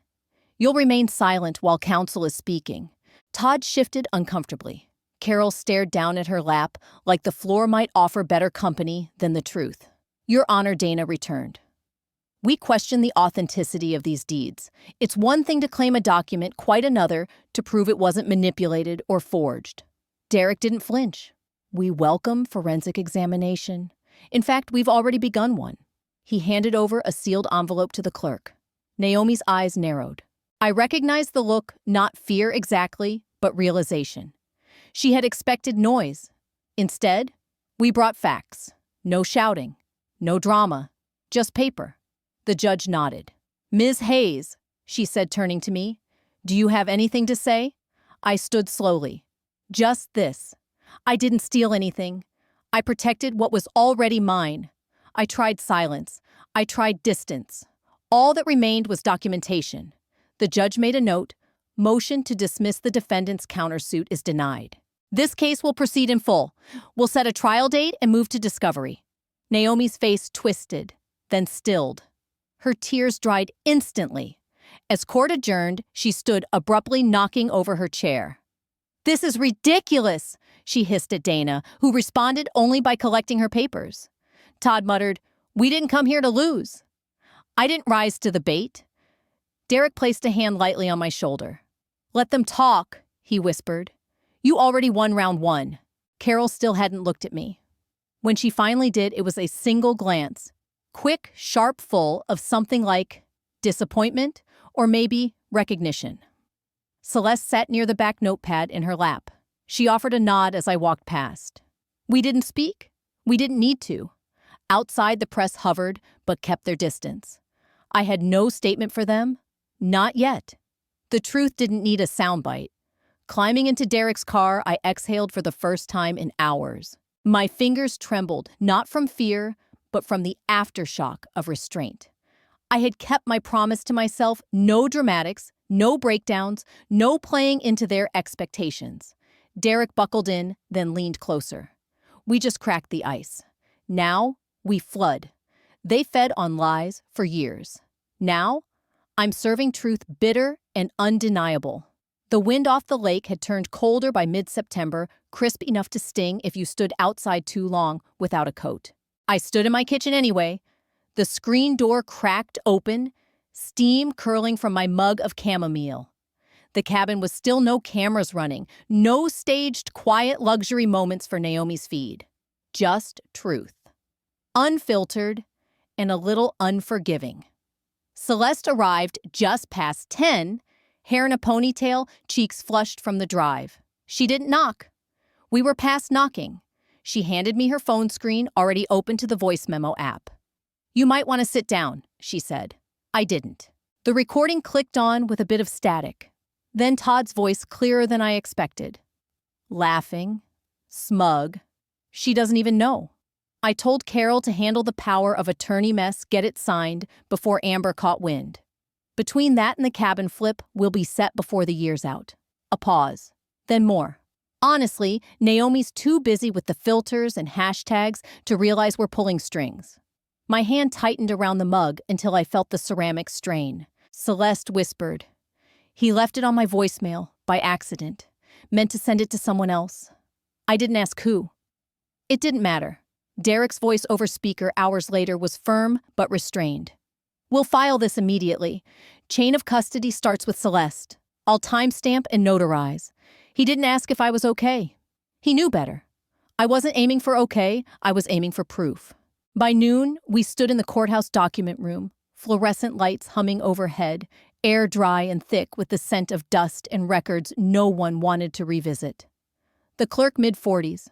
you'll remain silent while counsel is speaking. Todd shifted uncomfortably. Carol stared down at her lap like the floor might offer better company than the truth. Your Honor, Dana returned. We question the authenticity of these deeds. It's one thing to claim a document, quite another to prove it wasn't manipulated or forged. Derek didn't flinch. We welcome forensic examination. In fact, we've already begun one. He handed over a sealed envelope to the clerk. Naomi's eyes narrowed. I recognized the look, not fear exactly, but realization. She had expected noise. Instead, we brought facts. No shouting. No drama. Just paper. The judge nodded. Ms. Hayes, she said, turning to me, do you have anything to say? I stood slowly. Just this. I didn't steal anything. I protected what was already mine. I tried silence. I tried distance. All that remained was documentation. The judge made a note. Motion to dismiss the defendant's countersuit is denied. This case will proceed in full. We'll set a trial date and move to discovery. Naomi's face twisted, then stilled. Her tears dried instantly. As court adjourned, she stood abruptly, knocking over her chair. This is ridiculous, she hissed at Dana, who responded only by collecting her papers. Todd muttered, we didn't come here to lose. I didn't rise to the bait. Derek placed a hand lightly on my shoulder. Let them talk, he whispered. You already won round one. Carol still hadn't looked at me. When she finally did, it was a single glance. Quick, sharp, full of something like disappointment or maybe recognition. Celeste sat near the back notepad in her lap. She offered a nod as I walked past. We didn't speak. We didn't need to. Outside, the press hovered, but kept their distance. I had no statement for them. Not yet. The truth didn't need a soundbite. Climbing into Derek's car, I exhaled for the first time in hours. My fingers trembled, not from fear, but from the aftershock of restraint. I had kept my promise to myself, no dramatics, no breakdowns, no playing into their expectations. Derek buckled in, then leaned closer. We just cracked the ice. Now, we flood. They fed on lies for years. Now, I'm serving truth bitter and undeniable. The wind off the lake had turned colder by mid-September, crisp enough to sting if you stood outside too long without a coat. I stood in my kitchen anyway. The screen door cracked open, steam curling from my mug of chamomile. The cabin was still no cameras running, no staged quiet luxury moments for Naomi's feed. Just truth. Unfiltered and a little unforgiving. Celeste arrived just past 10, hair in a ponytail, cheeks flushed from the drive. She didn't knock. We were past knocking. She handed me her phone screen, already open to the voice memo app. You might want to sit down, she said. I didn't. The recording clicked on with a bit of static. Then Todd's voice clearer than I expected. Laughing, smug. She doesn't even know. I told Carol to handle the power of attorney mess, get it signed, before Amber caught wind. Between that and the cabin flip, we'll be set before the year's out. A pause. Then more. Honestly, Naomi's too busy with the filters and hashtags to realize we're pulling strings. My hand tightened around the mug until I felt the ceramic strain. Celeste whispered. He left it on my voicemail, by accident. Meant to send it to someone else. I didn't ask who. It didn't matter. Derek's voice over speaker hours later was firm but restrained. We'll file this immediately. Chain of custody starts with Celeste. I'll timestamp and notarize. He didn't ask if I was okay. He knew better. I wasn't aiming for okay, I was aiming for proof. By noon, we stood in the courthouse document room, fluorescent lights humming overhead, air dry and thick with the scent of dust and records no one wanted to revisit. The clerk mid-40s.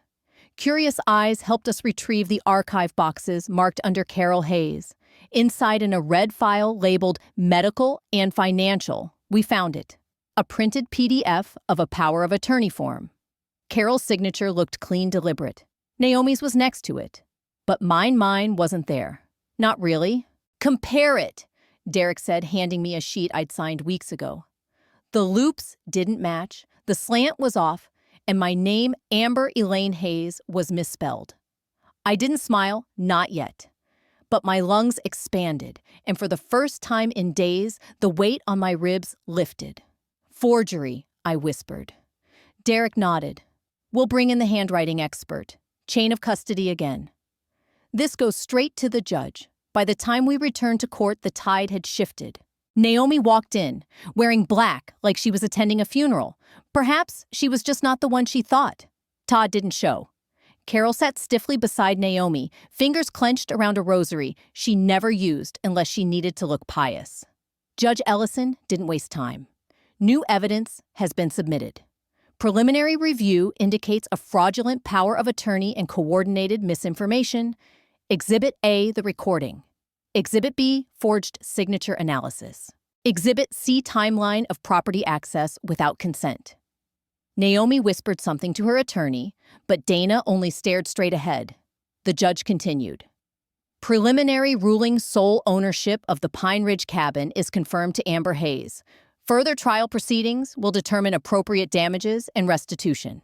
Curious eyes helped us retrieve the archive boxes marked under Carol Hayes. Inside in a red file labeled medical and financial, we found it. A printed PDF of a power of attorney form. Carol's signature looked clean, deliberate. Naomi's was next to it. But mine wasn't there. Not really. Compare it, Derek said, handing me a sheet I'd signed weeks ago. The loops didn't match, the slant was off, and my name, Amber Elaine Hayes, was misspelled. I didn't smile, not yet. But my lungs expanded, and for the first time in days, the weight on my ribs lifted. Forgery, I whispered. Derek nodded. We'll bring in the handwriting expert. Chain of custody again. This goes straight to the judge. By the time we returned to court, the tide had shifted. Naomi walked in, wearing black like she was attending a funeral. Perhaps she was just not the one she thought. Todd didn't show. Carol sat stiffly beside Naomi, fingers clenched around a rosary she never used unless she needed to look pious. Judge Ellison didn't waste time. New evidence has been submitted. Preliminary review indicates a fraudulent power of attorney and coordinated misinformation. Exhibit A, the recording. Exhibit B, forged signature analysis. Exhibit C, timeline of property access without consent. Naomi whispered something to her attorney, but Dana only stared straight ahead. The judge continued. Preliminary ruling sole ownership of the Pine Ridge cabin is confirmed to Amber Hayes. Further trial proceedings will determine appropriate damages and restitution.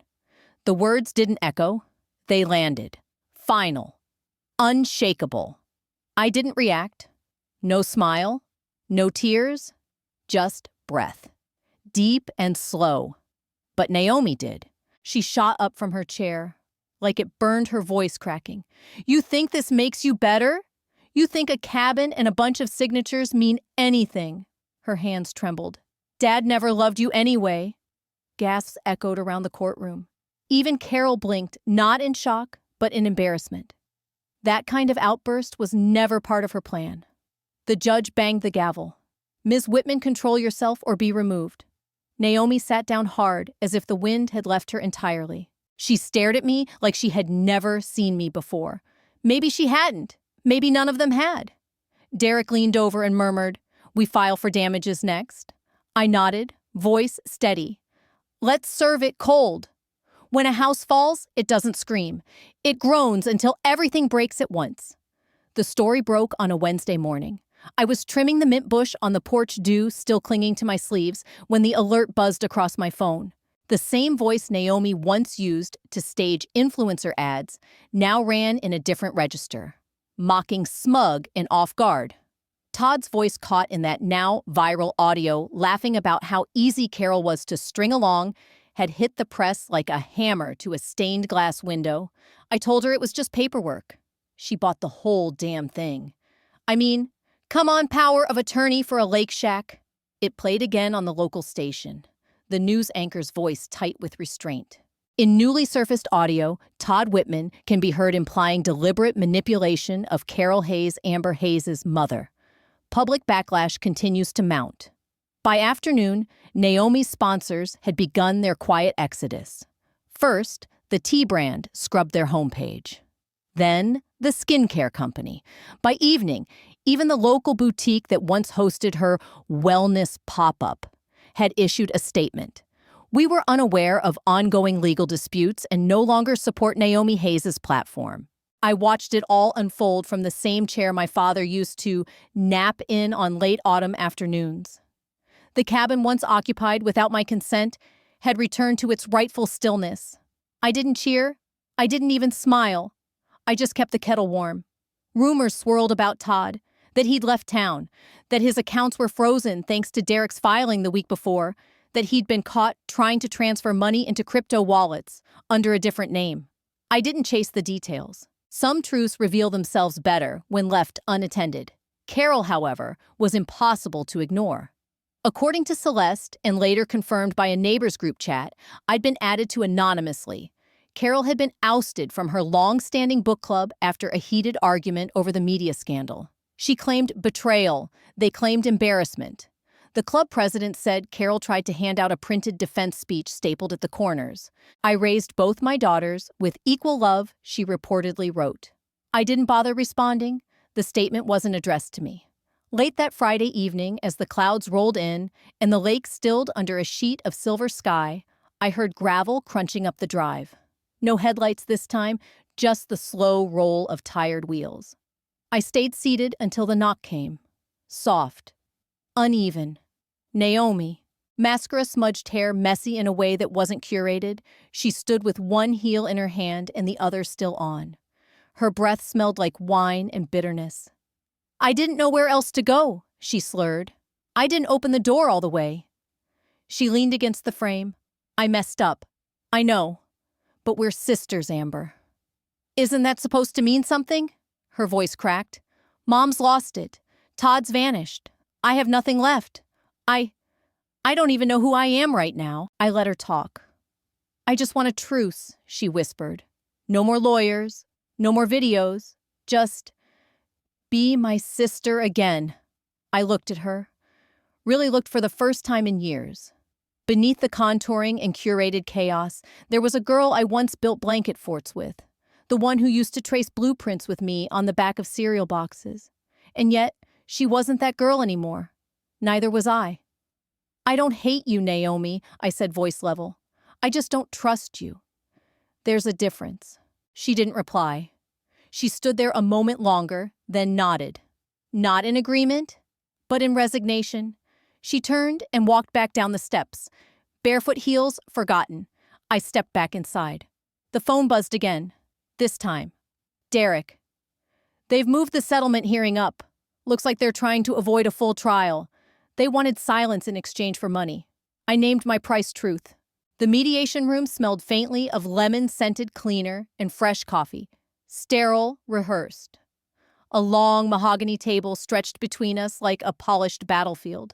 The words didn't echo. They landed. Final. Unshakable. I didn't react. No smile. No tears. Just breath. Deep and slow. But Naomi did. She shot up from her chair, like it burned her voice cracking. You think this makes you better? You think a cabin and a bunch of signatures mean anything? Her hands trembled. Dad never loved you anyway. Gasps echoed around the courtroom. Even Carol blinked, not in shock, but in embarrassment. That kind of outburst was never part of her plan. The judge banged the gavel. Ms. Whitman, control yourself or be removed. Naomi sat down hard, as if the wind had left her entirely. She stared at me like she had never seen me before. Maybe she hadn't. Maybe none of them had. Derek leaned over and murmured, "We file for damages next." I nodded, voice steady. Let's serve it cold. When a house falls, it doesn't scream. It groans until everything breaks at once. The story broke on a Wednesday morning. I was trimming the mint bush on the porch, dew still clinging to my sleeves, when the alert buzzed across my phone. The same voice Naomi once used to stage influencer ads now ran in a different register, mocking smug and off guard. Todd's voice caught in that now viral audio, laughing about how easy Carol was to string along, had hit the press like a hammer to a stained glass window. I told her it was just paperwork. She bought the whole damn thing. I mean, come on, power of attorney for a lake shack. It played again on the local station, the news anchor's voice tight with restraint. In newly surfaced audio, Todd Whitman can be heard implying deliberate manipulation of Carol Hayes, Amber Hayes' mother. Public backlash continues to mount. By afternoon, Naomi's sponsors had begun their quiet exodus. First, the tea brand scrubbed their homepage. Then, the skincare company. By evening, even the local boutique that once hosted her wellness pop-up had issued a statement. We were unaware of ongoing legal disputes and no longer support Naomi Hayes' platform. I watched it all unfold from the same chair my father used to nap in on late autumn afternoons. The cabin once occupied without my consent had returned to its rightful stillness. I didn't cheer. I didn't even smile. I just kept the kettle warm. Rumors swirled about Todd, that he'd left town, that his accounts were frozen thanks to Derek's filing the week before, that he'd been caught trying to transfer money into crypto wallets under a different name. I didn't chase the details. Some truths reveal themselves better when left unattended. Carol, however, was impossible to ignore. According to Celeste, and later confirmed by a neighbor's group chat, I'd been added to anonymously. Carol had been ousted from her long-standing book club after a heated argument over the media scandal. She claimed betrayal. They claimed embarrassment. The club president said Carol tried to hand out a printed defense speech stapled at the corners. I raised both my daughters with equal love, she reportedly wrote. I didn't bother responding. The statement wasn't addressed to me. Late that Friday evening, as the clouds rolled in and the lake stilled under a sheet of silver sky, I heard gravel crunching up the drive. No headlights this time, just the slow roll of tired wheels. I stayed seated until the knock came. Soft. Uneven. Naomi. Mascara smudged hair messy in a way that wasn't curated, she stood with one heel in her hand and the other still on. Her breath smelled like wine and bitterness. I didn't know where else to go, she slurred. I didn't open the door all the way. She leaned against the frame. I messed up. I know. But we're sisters, Amber. Isn't that supposed to mean something? Her voice cracked. Mom's lost it. Todd's vanished. I have nothing left. I don't even know who I am right now. I let her talk. I just want a truce, she whispered. No more lawyers. No more videos. Just be my sister again. I looked at her. Really looked for the first time in years. Beneath the contouring and curated chaos, there was a girl I once built blanket forts with. The one who used to trace blueprints with me on the back of cereal boxes. And yet, she wasn't that girl anymore. Neither was I. I don't hate you, Naomi, I said voice level. I just don't trust you. There's a difference. She didn't reply. She stood there a moment longer, then nodded. Not in agreement, but in resignation. She turned and walked back down the steps. Barefoot heels forgotten. I stepped back inside. The phone buzzed again. This time. Derek. They've moved the settlement hearing up. Looks like they're trying to avoid a full trial. They wanted silence in exchange for money. I named my price truth. The mediation room smelled faintly of lemon-scented cleaner and fresh coffee. Sterile, rehearsed. A long mahogany table stretched between us like a polished battlefield.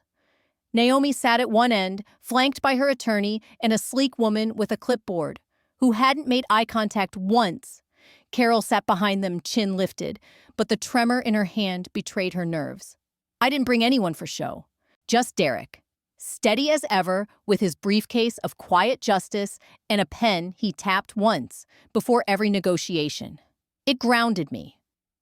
Naomi sat at one end, flanked by her attorney and a sleek woman with a clipboard, who hadn't made eye contact once. Carol sat behind them, chin lifted, but the tremor in her hand betrayed her nerves. I didn't bring anyone for show. Just Derek. Steady as ever, with his briefcase of quiet justice and a pen he tapped once before every negotiation. It grounded me.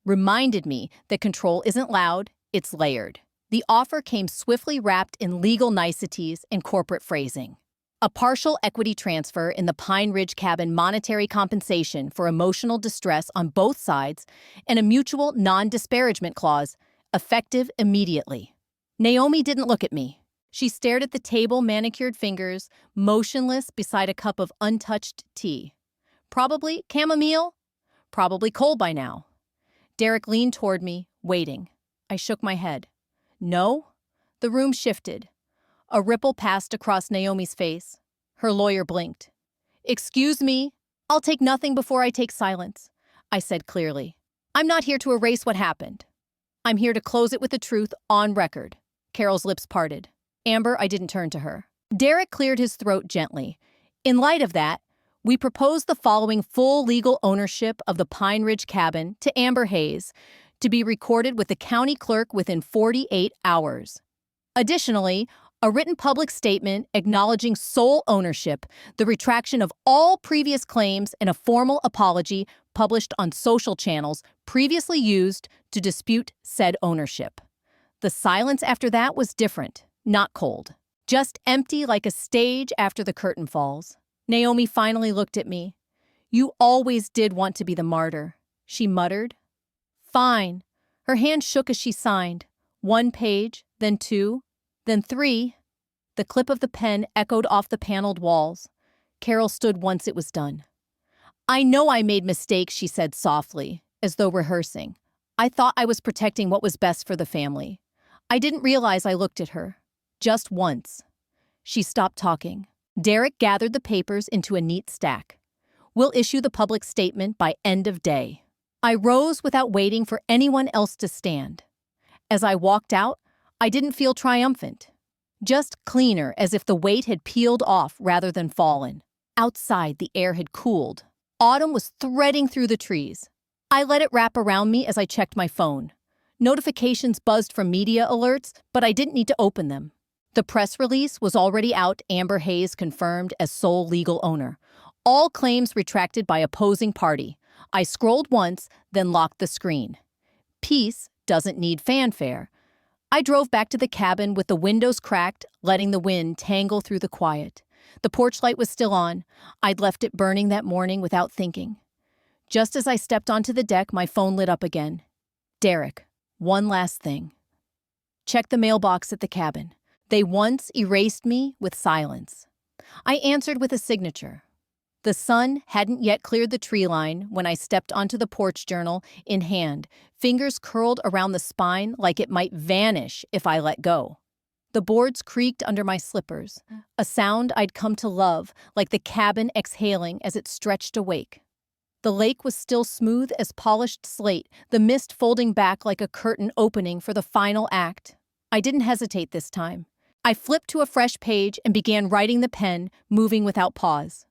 Reminded me that control isn't loud, it's layered. The offer came swiftly wrapped in legal niceties and corporate phrasing. A partial equity transfer in the Pine Ridge cabin, monetary compensation for emotional distress on both sides, and a mutual non-disparagement clause, effective immediately. Naomi didn't look at me. She stared at the table, manicured fingers, motionless beside a cup of untouched tea. Probably chamomile? Probably cold by now. Derek leaned toward me, waiting. I shook my head. No? The room shifted. A ripple passed across Naomi's face. Her lawyer blinked. Excuse me, I'll take nothing before I take silence, I said clearly. I'm not here to erase what happened. I'm here to close it with the truth on record. Carol's lips parted. Amber, I didn't turn to her. Derek cleared his throat gently. In light of that, we propose the following full legal ownership of the Pine Ridge cabin to Amber Hayes to be recorded with the county clerk within 48 hours. Additionally, a written public statement acknowledging sole ownership, the retraction of all previous claims, and a formal apology published on social channels previously used to dispute said ownership. The silence after that was different, not cold. Just empty like a stage after the curtain falls. Naomi finally looked at me. You always did want to be the martyr, she muttered. Fine. Her hand shook as she signed. 1 page, then 2, then 3. The clip of the pen echoed off the paneled walls. Carol stood once it was done. I know I made mistakes, she said softly, as though rehearsing. I thought I was protecting what was best for the family. I didn't realize I looked at her. Just once. She stopped talking. Derek gathered the papers into a neat stack. We'll issue the public statement by end of day. I rose without waiting for anyone else to stand. As I walked out, I didn't feel triumphant. Just cleaner, as if the weight had peeled off rather than fallen. Outside, the air had cooled. Autumn was threading through the trees. I let it wrap around me as I checked my phone. Notifications buzzed from media alerts, but I didn't need to open them. The press release was already out. Amber Hayes confirmed as sole legal owner. All claims retracted by opposing party. I scrolled once, then locked the screen. Peace doesn't need fanfare. I drove back to the cabin with the windows cracked, letting the wind tangle through the quiet. The porch light was still on. I'd left it burning that morning without thinking. Just as I stepped onto the deck, my phone lit up again. Derek, one last thing. Check the mailbox at the cabin. They once erased me with silence. I answered with a signature. The sun hadn't yet cleared the tree line when I stepped onto the porch, journal in hand, fingers curled around the spine like it might vanish if I let go. The boards creaked under my slippers, a sound I'd come to love, like the cabin exhaling as it stretched awake. The lake was still smooth as polished slate, the mist folding back like a curtain opening for the final act. I didn't hesitate this time. I flipped to a fresh page and began writing the pen, moving without pause.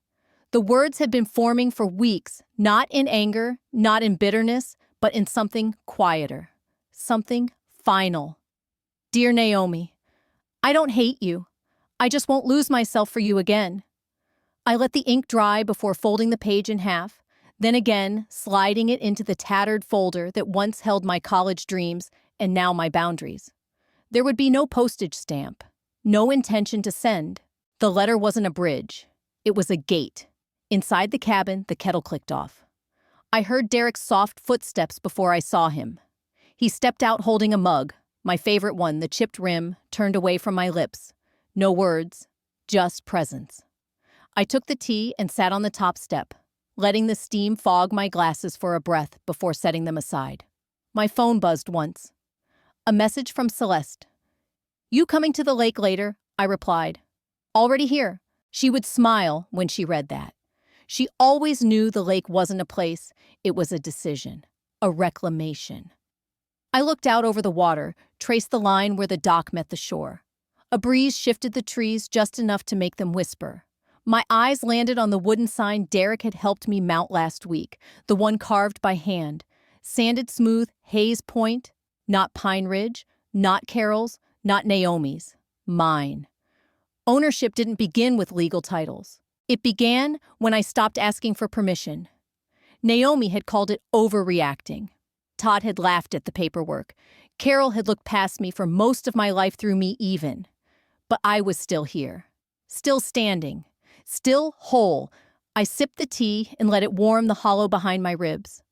The words had been forming for weeks, not in anger, not in bitterness, but in something quieter, something final. Dear Naomi, I don't hate you. I just won't lose myself for you again. I let the ink dry before folding the page in half, then again sliding it into the tattered folder that once held my college dreams and now my boundaries. There would be no postage stamp, no intention to send. The letter wasn't a bridge. It was a gate. Inside the cabin, the kettle clicked off. I heard Derek's soft footsteps before I saw him. He stepped out holding a mug, my favorite one, the chipped rim, turned away from my lips. No words, just presence. I took the tea and sat on the top step, letting the steam fog my glasses for a breath before setting them aside. My phone buzzed once. A message from Celeste. You coming to the lake later? I replied. Already here. She would smile when she read that. She always knew the lake wasn't a place, it was a decision, a reclamation. I looked out over the water, traced the line where the dock met the shore. A breeze shifted the trees just enough to make them whisper. My eyes landed on the wooden sign Derek had helped me mount last week, the one carved by hand. Sanded smooth, Hayes Point, not Pine Ridge, not Carol's, not Naomi's, mine. Ownership didn't begin with legal titles. It began when I stopped asking for permission. Naomi had called it overreacting. Todd had laughed at the paperwork. Carol had looked past me for most of my life through me even. But I was still here, still standing, still whole. I sipped the tea and let it warm the hollow behind my ribs.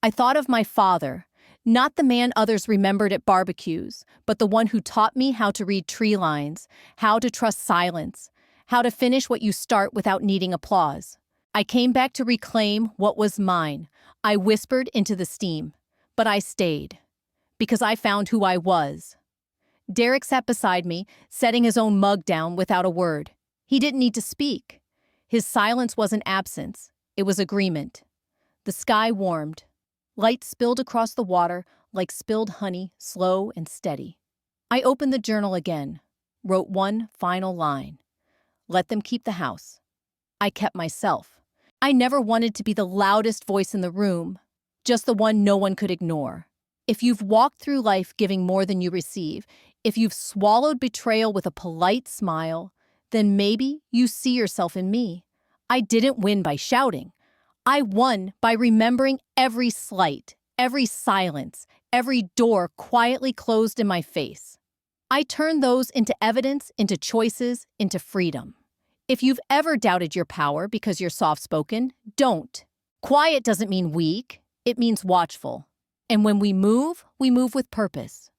I thought of my father, not the man others remembered at barbecues, but the one who taught me how to read tree lines, how to trust silence, how to finish what you start without needing applause. I came back to reclaim what was mine. I whispered into the steam, but I stayed, because I found who I was. Derek sat beside me, setting his own mug down without a word. He didn't need to speak. His silence wasn't absence, it was agreement. The sky warmed. Light spilled across the water like spilled honey, slow and steady. I opened the journal again, wrote one final line. Let them keep the house. I kept myself. I never wanted to be the loudest voice in the room, just the one no one could ignore. If you've walked through life giving more than you receive, if you've swallowed betrayal with a polite smile, then maybe you see yourself in me. I didn't win by shouting. I won by remembering every slight, every silence, every door quietly closed in my face. I turned those into evidence, into choices, into freedom. If you've ever doubted your power because you're soft-spoken, don't. Quiet doesn't mean weak, it means watchful. And when we move with purpose.